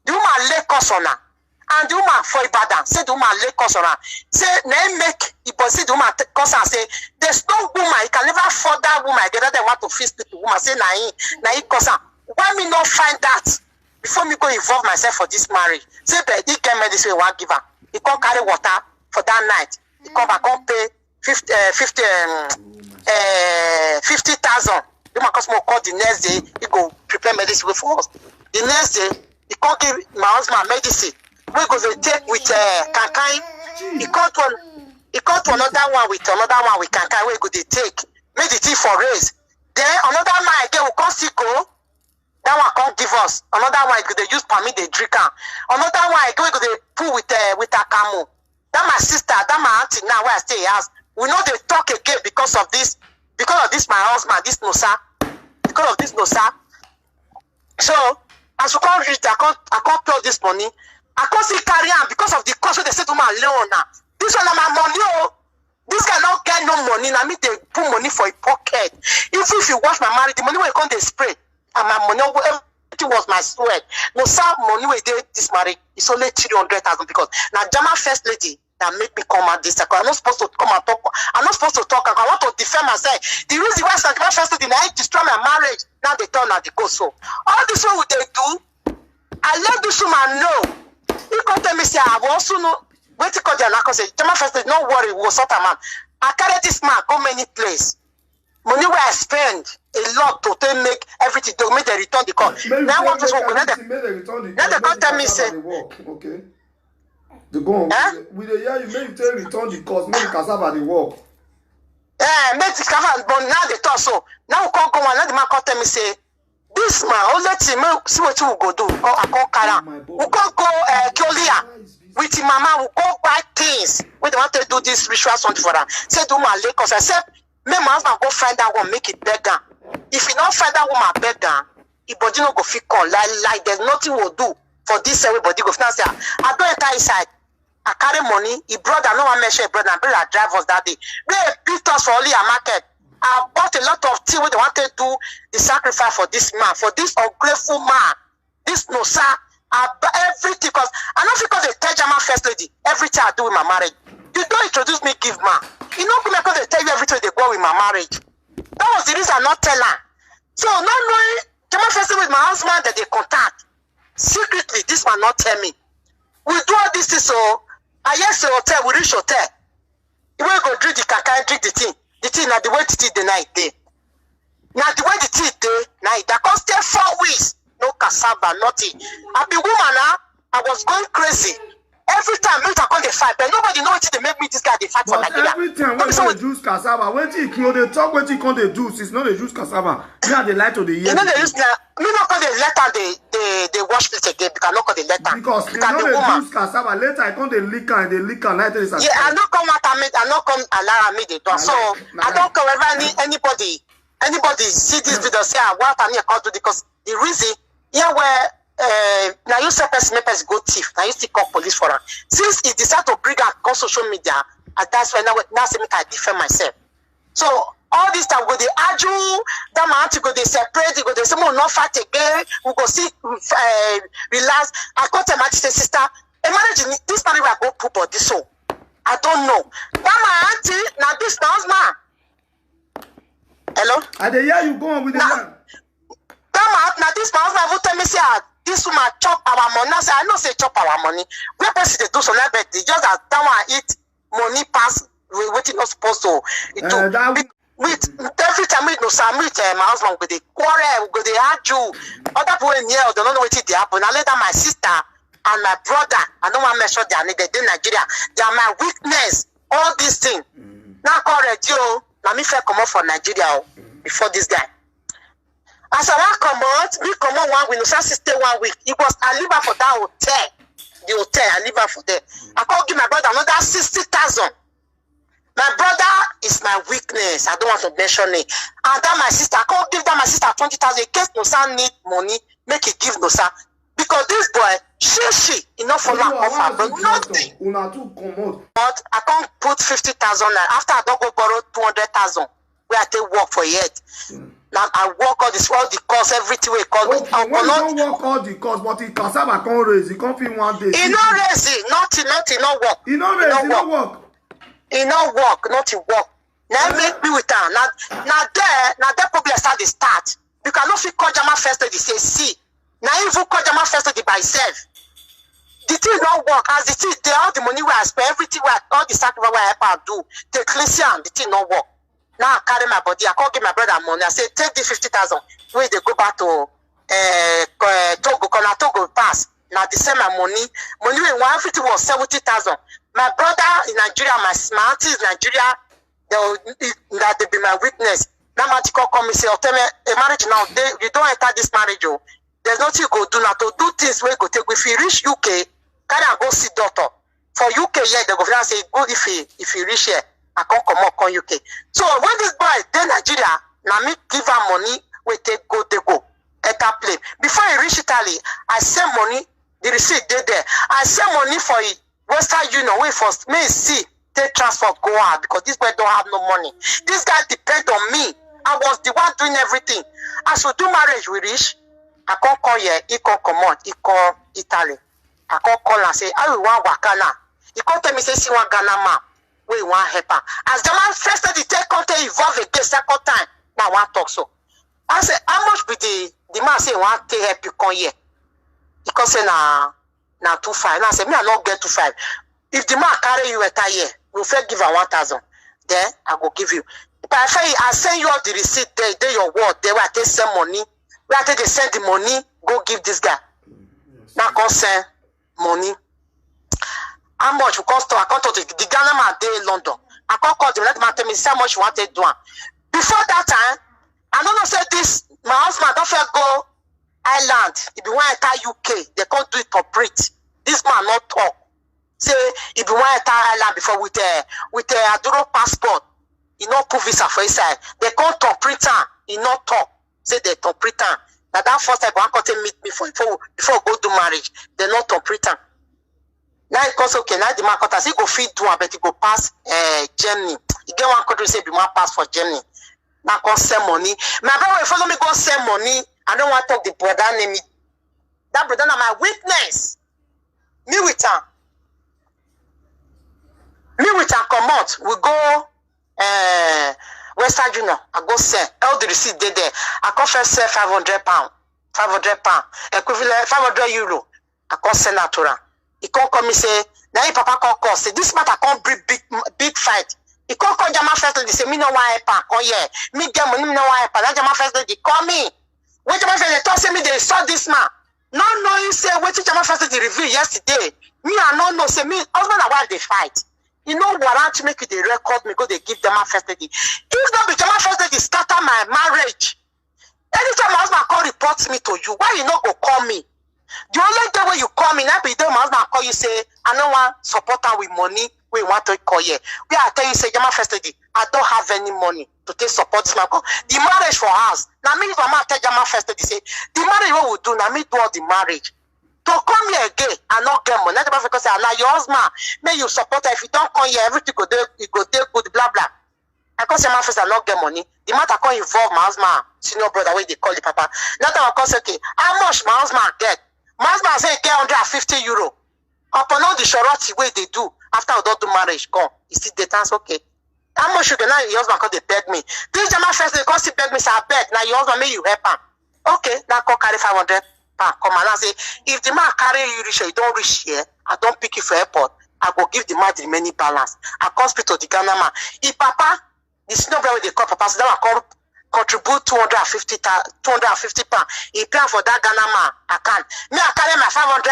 The woman lay curse on her, And the woman for Ibadan, say the woman lay cause around. Say, they make, but see the woman cause and say, there's no woman, you can never afford that woman, the other want to feast the woman, say, na cause her. Why me not find that before me go involve myself for this marriage? Say, but he came this way, one giver. He can't carry water for that night. He come back, can't pay 50,000. The man cause more call the next day, he go prepare medicine for us. The next day, he can't give my husband medicine. We go to take with Kankai. He called to another one with Kankai. We go to take medicine for raise. Then another man again will come see go. That one can't give us. Another one they use permit they drink. Another one again we go to pull with Akamu. That my sister, that my auntie now where I stay house. We know they talk again because of this my husband, this Nosa. Because of this Nosa. So as we can't reach, I can't pay all this money. I can't see carry on because of the cost they say to my Leona. This one my money, oh. This guy don't get no money. I mean they put money for a pocket. If you watch my marriage, the money will come they spray. And my money, everything was my sweat. No some money we did this marriage. It's only 300,000 because now German first lady that make me come at this. I'm not supposed to come and talk. I'm not supposed to talk. I want to defend myself. The reason why German first lady I destroy my marriage. Now they turn out the go so. All this one they do. I let this woman know. He come tell me say I also know. Wait till the anchor say, German first lady, don't worry, we'll sort a man. I carry this man go many places. Money where I spend a lot to make everything to make the return the call. Now what is what? Now they come tell me say. Okay. The bomb. With the year you make the return the cost, make the cassava the work. Make the cassava, but now they talk so. Now we can't go on. Now the man come tell me say. This man, oh, let's see what you will go do. I can't carry. We can't go Kyolia with him, mama. We go buy things. We don't want to do this ritual something for them. Say to my Lagos, I said, me my husband go find that one, make it better. If you don't find that woman better, he body no go fit call. Like there's nothing we'll do for this everybody go finance. I don't enter inside. I carry money. He brother, no one mention brother. Brother drive us that day. They beat us for only a market. I bought a lot of tea when they wanted to do the sacrifice for this man, for this ungrateful man. This no sir. I buy everything because I don't because they tell German first lady everything I do with my marriage. You don't introduce me, give man. You know because they tell you everything they go with my marriage. That was the reason I not tell her. So not knowing German first lady with my husband that they contact secretly. This man not tell me. We do all this thing so. I yes the hotel. We reach hotel. You will go drink the kaka, drink the tea. The tea now the way the tea the night day. Now the way the tea day night that cost 4 weeks. No cassava, nothing. I be woman now. I was going crazy. Every time I come they fight, but nobody know what they make me this guy they fight for Nigeria. Every time when they juice cassava, when they talk when they come they juice, it's not the juice cassava. Me are the light of the year. You know they use now. Me not call the letter they wash it again because not call the letter. Because you know the juice cassava later I come they lick and night is. Yeah, I not come at me. I not come alarm me the door. So I don't care whether anybody see this video say what I need to do because the reason here where. Now you say person go thief. Now you still call police for her. Since he decided to bring her on social media, and that's when now say me I defend myself. So all this time go they argue, that my auntie go they separate, they go they say more not fight again. We go see relax. I call them auntie say sister, imagine this marriage will go poop or this so. I don't know. That my auntie now this now hello. I dey hear you go on with the man. That now this my husband will tell me say. This woman chop our money. I say I know say chop our money. Where person they do some like that, they just that one eat money pass what not supposed to. With every time we no some with my husband go they quarrel, go they argue. Other people in here they don't know what they happen. I later my sister and my brother, I don't want to mention their name. They in Nigeria. They are my weakness. All these things. Now call radio. Now me fair come out for Nigeria before this guy. As I want come out 1 week, no stay 1 week. It was I leave her for that hotel. The hotel, I leave her for there. I can't give my brother another 60,000. My brother is my weakness. I don't want to mention it. And that my sister, I can't give that my sister 20,000 in case no son need money, make it give no son. Because this boy, she enough for my offer, but nothing. But I can't put 50,000 after I don't go borrow 200,000. where I take work for yet. Now I work all the course, everything we call it. Okay, when you don't work all the course, but the cassava can't raise, you can't feel one day. He not raise it, nothing, not work. He not raise, he not work. He not work, not work. Now make me with her. Now there probably start the start. You cannot feel call Jama first lady say see. Now even call Jama first lady by itself. The thing not work as the thing they all the money where I spend, everything where all the sacrifice where I help her do, the clean the thing not work. Now I carry my body, I can't give my brother money. I say take the 50,000 where they go back to Togo, Togo pass. Now the same money when everything was 70,000. My brother in Nigeria, my auntie is Nigeria, they be my witness. Now my chico come and say, oh, tell me a marriage now, you don't enter this marriage, oh. There's nothing you go do now to do things where you go take. If you reach UK, can I go see doctor? For UK, yeah, the government say good if you reach here. I can't come up on UK. So when this boy then Nigeria, now me give her money, we take go. Enter plane. Before he reach Italy, I send money, the receipt they there. I send money for it. Western Union, wait first. May see take transport go out because this boy don't have no money. This guy depend on me. I was the one doing everything. As we do marriage, we reach. I can't call here, he can't come on, he call Italy. I can't call and say, I will want Wakana. He can't tell me say see one Ghana man. We want help her. As the man first said the take content evolve again second time. Now I want talk so. I say, how much be the man say want take help you come here? He can say na 2,500. Now I say me I not get 2,500. If the man carry you at a year, we'll first give her 1,000. Then I go give you. If I send you all the receipt there your word, there where I take send money. Where I take they send the money, go give this guy. Yes. Now come send money. How much will cost? I can't talk to the Ghana man there in London. I can't call them. Let them tell me how much you want to do. Before that time, I don't know say this. My husband don't feel go Ireland. If you want to enter UK, they can't do it complete. This man not talk. Say if you want to enter Ireland before with Aduro passport, he not put visa for his side. They can't talk printer. He not talk. Say they talk printer. Now that first time one can't meet me before go do marriage. They not talk printer. Now it comes okay. Now the man contact he go feed to one, but he go pass Germany. He get one country say be one pass for Germany. Now come send money. My brother follow me go send money. I don't want to talk the brother name. That brother na my witness. Me with her come out. We go Western Union. I go send all the receipt there. I come first sell £500. Equivalent €500. I come send that to her. He can't come and say, now your papa can't call. Say, this matter can't bring big fight. He can't call Jama first lady. Say, me no want help. Oh yeah. Me get money, me no want help. That Jama first lady call me. When Jama first lady talk, say me they saw this man. No, you say, wait till Jama first lady review yesterday. Me I no know. Say me, husband and wife they fight. You know warrant to make it they record me, go they give Jama first lady. If not be Jama first lady scatter my marriage. Anytime my husband call reports me to you, why you not go call me? The only day when you call me, now be the my husband call you say, I don't want support her with money. We want to call you. We are tell you say, Jama first lady, I don't have any money to take support this man. The marriage for us. Now me if I'm tell Jama first lady say, the marriage what we do, now me do all the marriage. To come here again and not get money. Not the because say, now your husband, may you support her. If you don't come here, everything go there, it go there good, blah blah. I can't say my first I not get money. The matter can't involve my husband, senior brother, where they call the papa. Not that I can say, okay, how much my husband get? My husband say get €150. Upon all the shorty way they do after we don't do marriage, come. You see the dance, okay. How much you get now? Your husband come they beg me. This Jama first they come still beg me, say I beg. Now your husband may you help him. Okay, now come carry £500. Come and I say, if the man carry you reach here, you don't reach here, I don't pick you for airport. I go give the man the remaining balance. I come speak to the Ghana man. If papa, the senior brother they call papa, so then I come contribute £250. He plan for that Ghana man account. Me I carry my £500.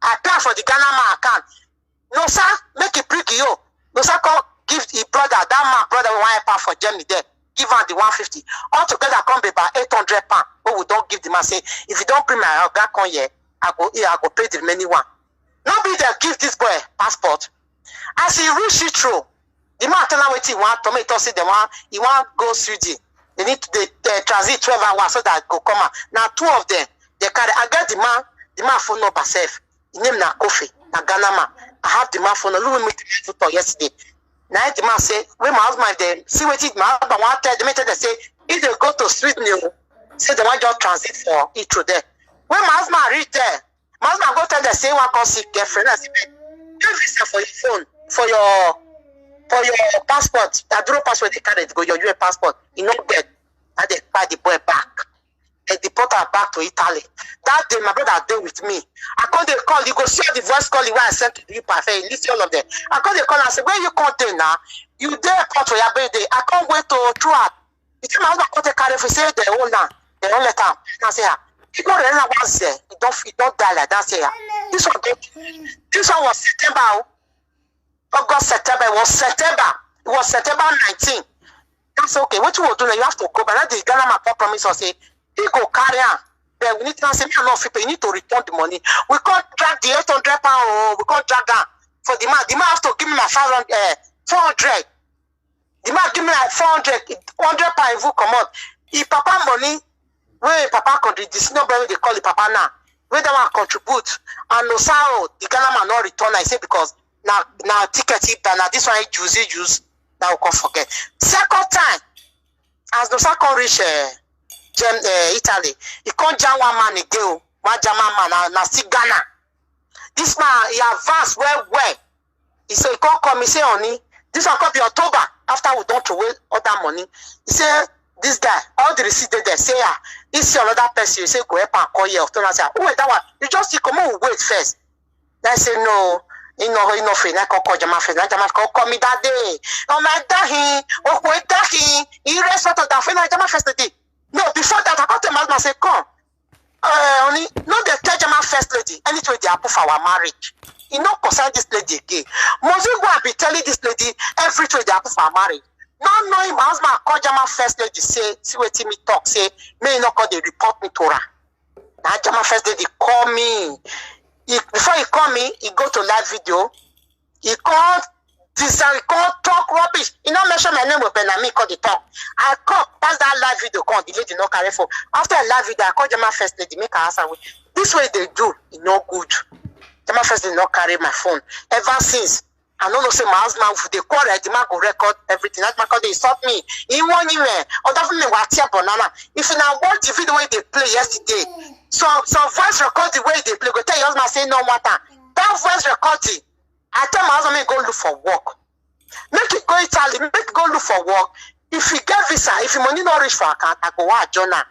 I plan for the Ghana man account. No sir, make it prick you. No sir, come give the brother that man brother £1 for Germany there. Give her the 150. All together come be about £800. But we don't give the man say if you don't bring my back on here, I go pay the remaining one. Nobody there give this boy passport. As he reach it through, the man tell him what he want. Tomato say the one he want go Sweden. They need to they transit 12 hours so that go come out. Now 2 of them, they carry. I get the man phone number safe. His name na Kofi, na Ghana man. I have the man phone. Look me to yesterday. Now the man say, when my husband they see what it my husband want tell them they say if they go to Sweden, say they want just transit for it through there. When my husband reach there, my husband go tell them say one come see girlfriend. I say, give visa for your phone, for your passport. I draw passport they carry to go your US passport. You know get, and they buy the boy back. They deport her back to Italy. That day, my brother there with me. I call the call. You go see the voice call where I sent to you. Perfect. List all of them. I call the call and say, where you come there now? You there part for your birthday. I can't wait to throw out. You see my husband come to carry for say the whole land. They don't let him. I say, you go there once there. You don't die like that. Say, this one was September. August, September. It was September. It was September 19. That's okay. What you will do now? You have to go. But that the Ghana man promise us say. He go carry on. Then we need to say, you need to return the money. We can't drag the 800 pounds. We can't drag that for the man. The man has to give me my 400. The man give me like 400. 100 pounds if you come out. If Papa money, where Papa country, this nobody they call the Papa now. Where they want contribute and no sao the Ghana man not return. I say because now ticket it now this one use. Now we can't forget. Second time, as no second reach. Italy, he can't jam one man again. One German man, na still Ghana. This man, he advanced well. He said, he can't come. He say, honey, this one could be October after we don't throw away all that money. He said, this guy, all the receipts there, say, this is another person. You say, go help and call you. I say, oh, wait, that one. You just come on, wait first. Then I say, no. You know, free. I can't call German friend. German call me that day. Oh, my daddy. Oh, wait, daddy. He respect that friend. German first day. No, before that, I got to my husband say, come. Only, no, they tell German first lady, anything they approve for our marriage. You know, concern this lady again. Must you go and be telling this lady everything they approve for our marriage? Not knowing my husband call German first lady, say, see what me talk, say, may not call they report me to her. Now, German first lady call me. Before he call me, he go to live video. He called. He can't talk rubbish. He not mention my name open and me call the talk. I call, pass that live video, call the lady not carry phone. After a live video, I call German first lady, make her answer with. This way they do, it no good. German first lady not carry my phone. Ever since, I don't know say my husband, if they call the man go record everything. That man call they insult me. In 1 year, or that me what banana. If you now watch the video way they play yesterday, so voice record the way they play, go tell your husband say no matter. That voice recording. I tell my husband, go look for work. Make it go Italy, make it go look for work. If you get visa, if your money not reach for account, I go watch Jonah.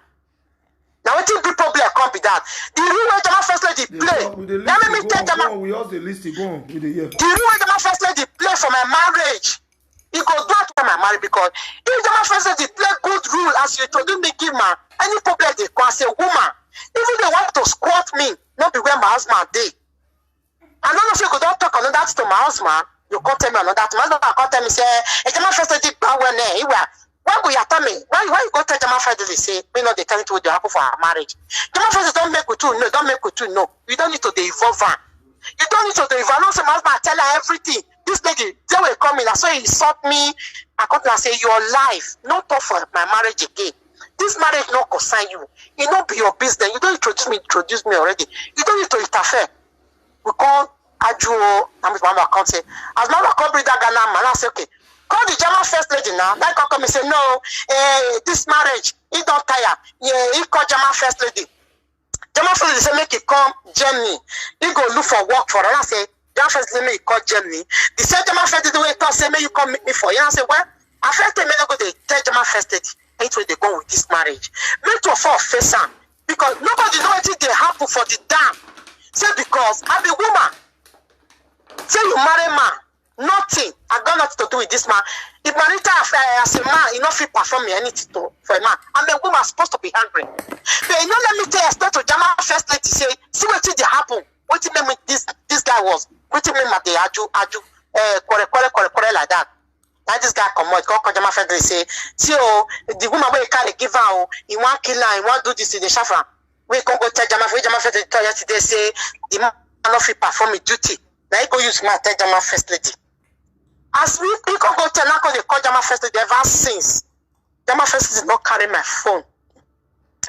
Now what big problem come be that? The real way German first lady play. Let me tell German. We also list go on with the year. The real way German first lady play for my marriage. He go do it for my marriage because if German first lady play good rule as you told me give man, any problem they can say woman. Even they want to squat me, not be where my husband dey. I don't know if you could don't talk another that to my husband. You can't tell me another that. My husband can't tell me say, "Hey, German first lady power ne." Why will you tell me? Why you go tell German first lady say, "We know they tell it what they happen for our marriage." German first lady don't make with you. No, don't make with you. No, you don't need to involve her. You don't need to involve. I know my husband tell her everything. This lady, they will come in. I saw he insult me. I come and say, "Your life, not talk for my marriage again. This marriage not concern you. It not be your business. You don't introduce me already. You don't need to interfere." We call Ajuo, and with Mama come say, as Mama come bring that Ghana man, I say, okay, call the German first lady now. Then come and say, no, this marriage, he don't tire. Yeah, he call German first lady. German first lady say, make it come Germany. He go look for work for her. I say, German first lady, make it call Germany. The same German first lady, way talk, say, may you come meet me for you. I say, well, I first time I go to tell German first lady, ain't where they go with this marriage. Make to fall face on. Because nobody know anything they happen for the dam. Say because I'm a woman. Say you marry man, nothing. I got nothing to do with this man. If Marita as a man, you not fit perform me anything for a man. I'm a woman supposed to be hungry. But you know, let me tell you, start to German first lady say, see what did happen. What did make this guy was? What did make the aju kore like that? Now this guy come out, call German first lady say, see the woman where you can't give her, you want kill her, you want do this to the shafra. We can go tell German first lady yesterday say the man not fit perform his duty. Now you go use my tell German first lady. As we can go tell now they call German first lady ever since. German first lady not carry my phone.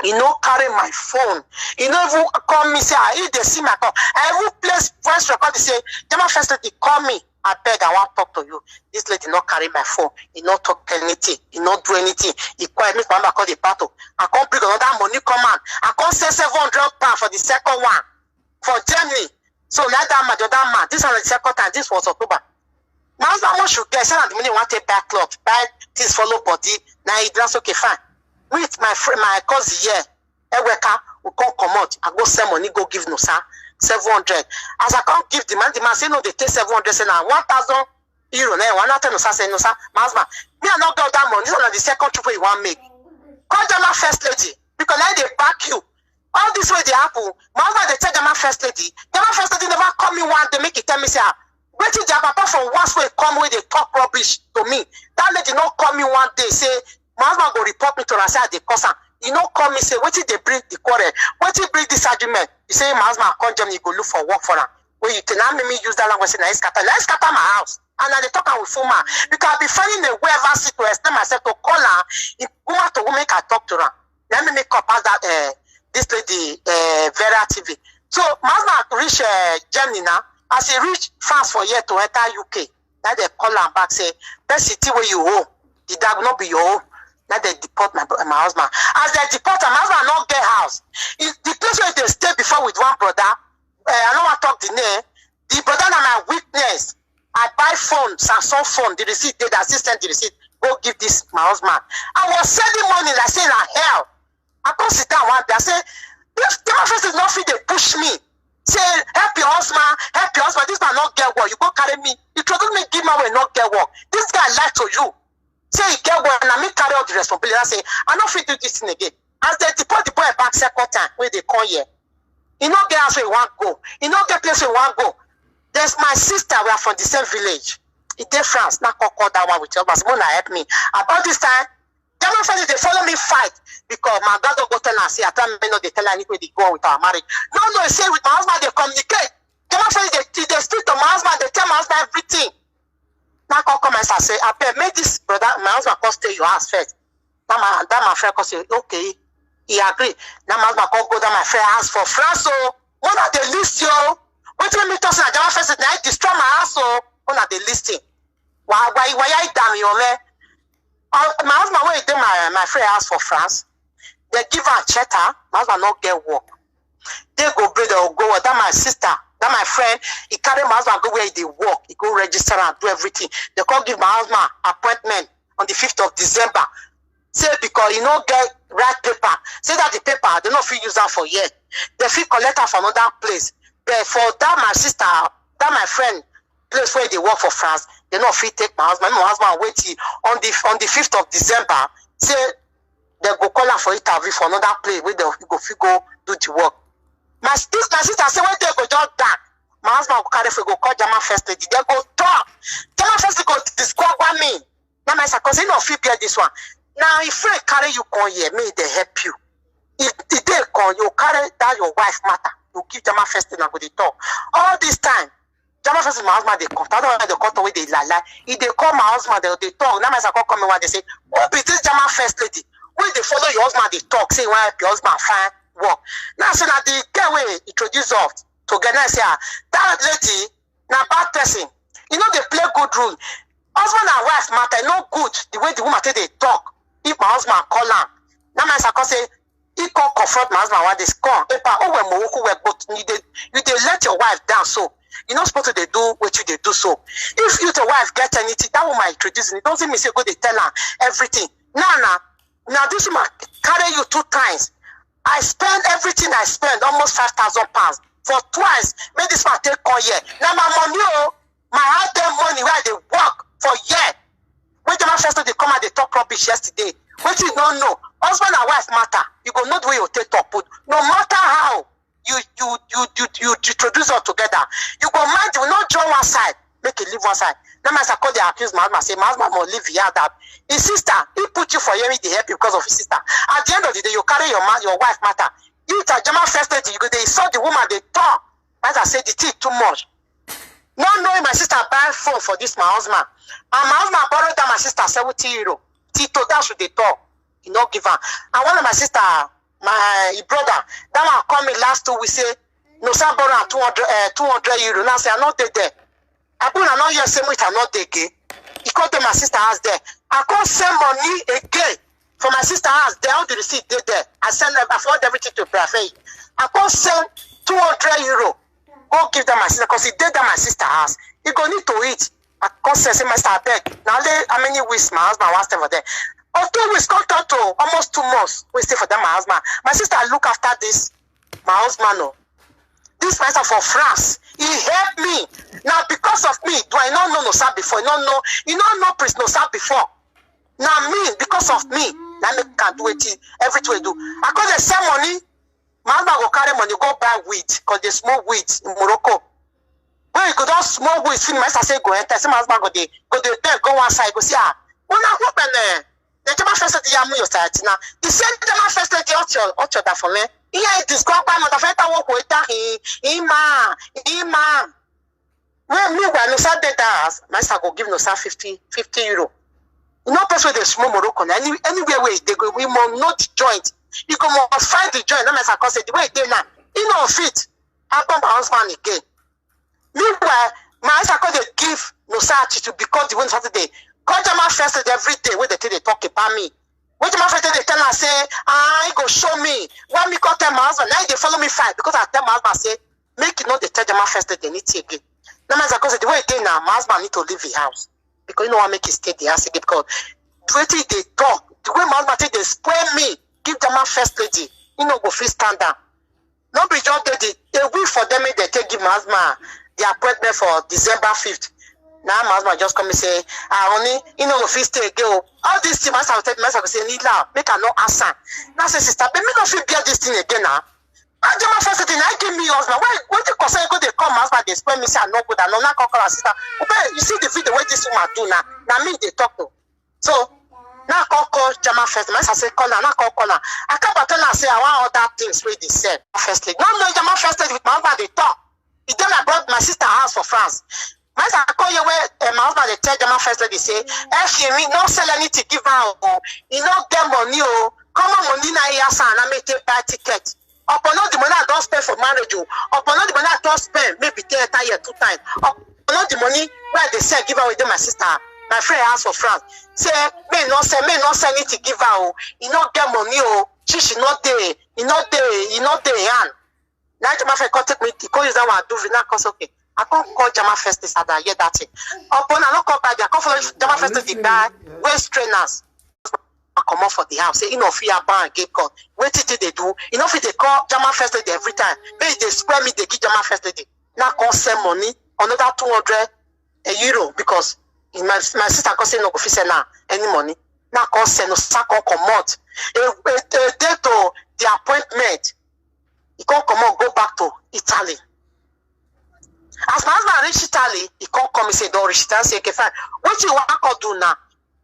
He no carry my phone. He no even call me say if they see my call. I even place voice record say German first lady call me. I beg, I want to talk to you. This lady not carry my phone. He not talk anything. He not do anything. He quiet me. Mama call the battle. I can't bring another money come on. I can't sell 700 pounds for the second one for Germany. So now that man, the other man. This one the second time. This was October. My husband should get. Say that the money want to buy clothes, buy things follow body. Now he does okay fine. With my friend, my cousin here, Eweka, we can't come out. I go send money, go give no sir. 700. As I can't give the man say no, they take 700. Say now 1,000 euro. Now one not no sir. Say no sir. My husband, me I not got that money. This is the second trip you want make. Call them my first lady because now they back you. All this way they happen. My husband they tell them my first lady. Them my first lady never call me one. They make it tell me say, wait till their papa from once way come where they talk rubbish to me. That lady not call me one day say my husband go report me to her say they cause her. You know, call me say, what did they bring the quarrel? What did they bring this argument? You say, my husband come Germany, you go look for work for her. When you tell me use that language, say, let's scatter my house. And then they talk with full man. Because I'll be finding a way ever sit to explain myself to call her. If woman to woman can talk to her. Let me make up as that this lady Vera TV. So my husband reach Germany now. As he reach France for year to enter UK. Now they call her back say, best city where you home. The dog not be your home. Now they deport my husband. As they deport my husband not get house. The place where they stay before with one brother, I don't want to talk the name. The brother and my witness. I buy phone, Samsung phone, the receipt, the assistant, the receipt. Go give this my husband. I was sending money, I say like hell. I can't sit down one day. I say, if the office is not free, they push me. Say, help your husband, this man not get work. You go carry me. You told me give my way not get work. This guy lied to you. Say he get well, and I me carry out the responsibility. I say, I don't fit do this thing again. As they deport the boy back second time, when they come here, he not get house where he want go. He not get place where he want go. There's my sister, we are from the same village. He did France, not call that one with your husband. Mona help me. About this time, German friends, they follow me fight because my dad don't go tell her, say, I tell me no, they tell her anything they go on with our marriage. No, they say with my husband, they communicate. German friends, they speak to my husband, they tell my husband everything. Now come and say, I pay make this brother, my husband come stay your house first. Now my friend come say, okay, he agree. Now my husband come go down my friend house for France. So one of the list yo, what you me talk say German first now destroy my house so one of the listing. Why I damn you man? My husband when he did my friend house for France, they give her a checker, my husband not get work. They go brother or go that my sister. That my friend, he carry my husband go where they work. He go register and do everything. They can't give my husband appointment on the 5th of December. Say because he no get right paper. Say that the paper, they not fit use that for yet. They fit collect her from another place. But for that my sister, that my friend, place where they work for France, they not fit take my husband. My husband wait till on the 5th of December. Say they go call her for interview for another place where they go do the work. My sister say when they go just back, my husband go carry for go call German first lady. They go talk. German first lady go describe me. Now my sister say no fit get this one. Now if friend carry you come here, may they help you. If they come, you carry that your wife matter. You give German first lady and go they talk. All this time, German first lady, my husband they come. That's why they come to where they lie. If they call my husband, they talk. Now my sister come me one they say, oh, be this German first lady. When they follow your husband, they talk. Say why help your husband find work. Now so that the girl way introduce off together say that lady now bad person. You know they play good rule. Husband and wife matter no good the way the woman say they talk. If my husband call her, now my second say he can't confront my husband while they come. You they let your wife down so. You're not supposed to they do what you they do so. If you the wife get anything, that woman introducing it doesn't mean say go they tell her everything. Now this woman carry you 2 times. I spend everything I spend, almost 5,000 pounds. For twice, make this man take on here. Now my money, my hard-earned money where they work for year. When the man first they come and they talk rubbish yesterday. What you don't know, husband and wife matter. You go know the way you take talk put. No matter how you introduce us together, you go mind you will not join one side, make it leave one side. Now my sister call the accused my husband, say my husband must leave here that his sister, he put you for hearing the help because of his sister. At the end of the day, you carry your wife matter. You a German first lady, you go they saw the woman, they talk. As I said, the thing too much. Not knowing my sister buy phone for this my husband. And my husband borrowed that my sister 70 euro. Tito, that should they talk. He not give her. And one of my sister, my brother, that one call me last 2 weeks, say, no, sir, borrow 200 euro. Now say, I'm not there. Abuna no hear say it not again. He called to my sister house there. I can't send money again for my sister house there. All the receipt did there. I send them, I forward everything to Brafe. I can't send 200 euro. Go give them my sister because he did that my sister house. He go need to eat. I can't send my sister beg. Now how many weeks my husband was stay for there? Or 2 weeks, come to almost 2 months. We stay for them, my husband. My sister look after this, my husband. No. This person for France, he helped me. Now because of me, do I not know no sir before? You don't know priest no sir before. Now me, because of me, now me can do it everything we do. I cause they sell money, my husband go carry money, go buy weed, cause they smoke weed in Morocco. When you go down smoke weed, my sister say go enter, say my husband go there, go one side, go see when I open there, the German first the yamu your side now. The same German first the ocho that for me. Here it is God by the fact I walk with Imam. When me when no sir data, my sister go give no sir 50 euro. You know, person they small Morocco. Anywhere where they go, we must not joint. You come must find the joint. No matter how say the way they now. You know fit. I come my husband again. Meanwhile, my sister they give no sir to because the one Saturday. Come to my first every day where they talk about me. When my friend they tell her say, he go show me. When me call tell my husband, now they follow me fight because I tell my husband say, make it not they tell them first that they need to again. Now my because the way they now, my husband need to leave the house because you know I make it stay the house again because the way they talk, the way my husband say they spoil me, give them my first lady, you know go free stand down. Nobody just they wait for them they take give my husband the appointment for December 5th. Now my husband just come and say, honey, you know, if you stay again, all these things, I will tell myself, say, Nila, make a no answer. Now say, sister, but me not feel bear this thing again now. I do my first thing, I give me husband. Why the concern go they come, husband, they explain me, say, I no good, I no not call sister. But you see the video where this woman do now. Now me, they talk to. So, now call Jama first. My sister say, call now call now. I can't tell her, say, I want other things where they said. Firstly, no, Jama first with my husband, they talk. He tell I brought my sister house for France. I call you where my husband they tell them first they say, we not sell anything give her you not get money come on money na here and I may take buy ticket. Upon all the money I don't spend for marriage upon all the money I don't spend maybe 10 year 2 times. Upon all the money where they say give away to my sister, my friend house for France. Say may not sell anything give her you not get money she not there, you not there hand. Now my friend contact me, call you that one do not cause okay. I can't call Jama first this other year that it. Upon I don't call back, I can't follow Jama first the guy, waist trainers. I come out for the house, say, you know, fear ban gate call. What did they do? You know, if they call Jama first day every time, maybe they square me, they give Jama first day. Now call send money, another 200 euro because in my sister can say no go fit now any money. Now call send no sack or come out. A day to the appointment, he can't come out, go back to Italy. As my husband reach Italy, he can't come and say, don't reach Italy. Say, okay, fine. What you want to do now?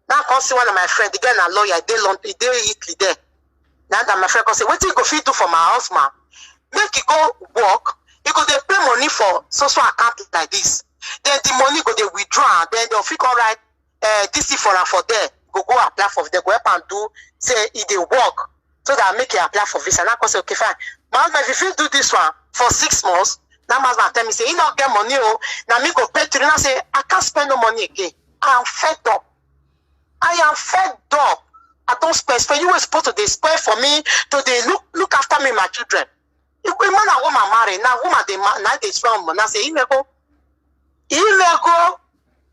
Now I come see one of my friends, the guy a lawyer, they Italy there. Now that my friend can say, what you go fit do for my husband? Make he go work, he go they pay money for social account like this. Then the money go they withdraw, then they'll figure right DC for there. Go apply for they go up and do say if they work so that make it apply for visa. Now I can say, okay, fine. My husband, if you do this one for 6 months, now my husband tell me, say, you don't get money, now me go pay to you. Now say, I can't spend no money again. I am fed up. I don't spend. You were supposed to they spend for me, to they look after me, my children. If we man and woman marry, now woman they spend money. Now say, you go,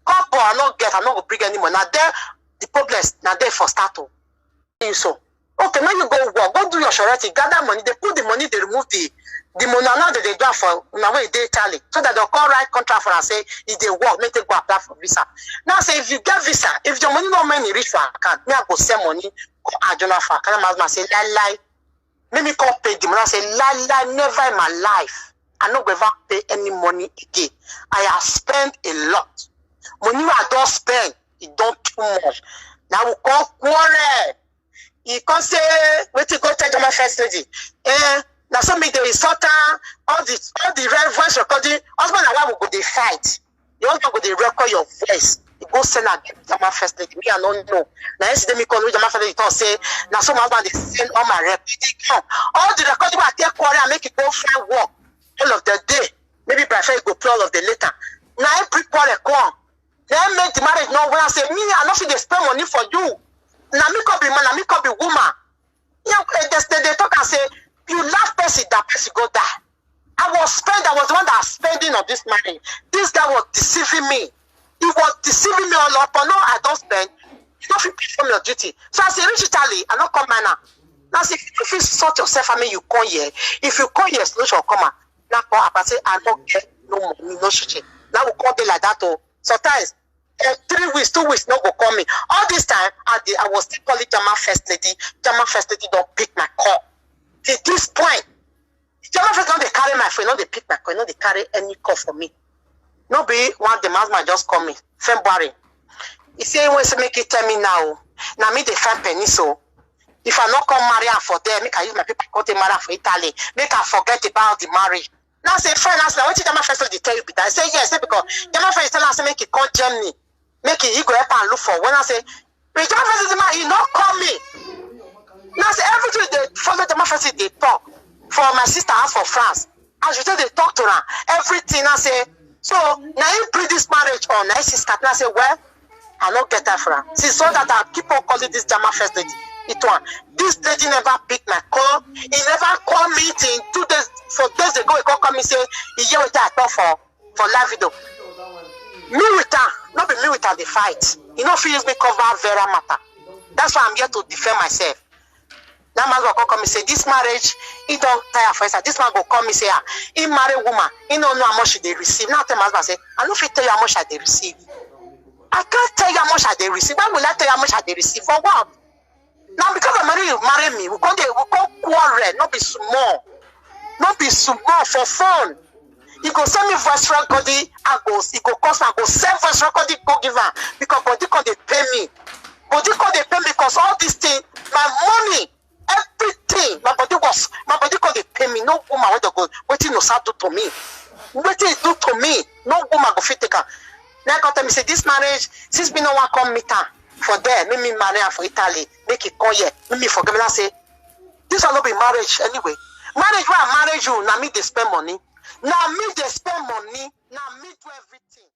couple I not go bring any money. Now there, the problem now there for start to. So, okay, now you go work, go do your charity, gather money, they put the money, they remove the money now that they do for now way they tally so that they'll call right contract for and say if they work, make they go apply for visa. Now say if you get visa, if your money no money reach for account, me I go send money, go adjourn for account. My husband say lie. Make me come pay the money. I say lie, never in my life. I no go ever pay any money again. I have spent a lot. Money I don't spend, it don't too much. Now we call quarrel. He can say, wait to go tell my first lady. Now some make the resort, all the red voice recording, husband and wife will go they fight. You want to go they record your voice. You go send a Jama first lady. Me I don't know. Now yesterday me call Jama first lady say, now some husband they send all my rep. All the recording I take quarrel and make it go find work. All of the day. Maybe by fair go play all of the later. Now every quarter come. Then make the marriage no when I say me, I not fit dey spend money for you. Now me could be man, now me could be woman. You know, they talk and say, you love person, that person go die. I was the one that was spending on this marriage. This guy was deceiving me. He was deceiving me all up. But no, I don't spend. You don't feel perform your duty. So I say, reach Italy, I don't come now. Now say, if you sort yourself, I mean, you come here. If you come here, solution will come out. Now I say, I don't get no money, no shit. Now we come there like that. Oh, sometimes 3 weeks, 2 weeks, no go call me. All this time, I was still calling German First Lady. German First Lady don't pick my call. Till this point, German First Lady don't carry my phone, no they pick my call, no they carry any call for me. No be one the man just call me February. He say he wants to make it tell me now. Now me they find penny so. If I not come marry her for there, make I use my people go to marry for Italy. Make I forget about the marriage. Now say friend, I say what did German First Lady tell you? I say yes, because German First Lady tell us make it call Germany. Make it he go help and look for. When I say, but German First Lady man, he not call me. Now say everything they follow German First Lady they talk. For my sister house for France. As you tell they talk to her. Everything I say. So now you bring this marriage on. Now she's starting. I say, well, I don't get that for her. See, so that I keep on calling this German First Lady. It one. This lady never picked my call. He never called me till 2 days. 4 days ago, he called me say, he hear what I talk for live video. Me with her, not be me with her, the fight. He not feel use me cover Vera matter. That's why I'm here to defend myself. That man go come and say, this marriage, he don't tire for us. This man go come and say, he marry woman, he don't know how much they receive. Now tell my husband say, I don't fit tell you how much they receive. I can't tell you how much they receive. Why will I tell you how much they receive? For what? Now because of money you marry me, we go quarrel, not be small. Not be small for fun. He go send me voice recording, he go cost me, I go send voice recording, go give her. Because body can they pay me. Body can they pay me because all these things, my money, everything, my body can they pay me. No woman will go, what you know do to me. What you do to me, no woman go fit take her. Now I tell me say this marriage, since me no one come meet her for there, make me marry her for Italy, make it come here, make me forget me. I say, this will not be marriage anyway. Marriage where I marry you, now me they spend money. Now me they spend money, now me do everything.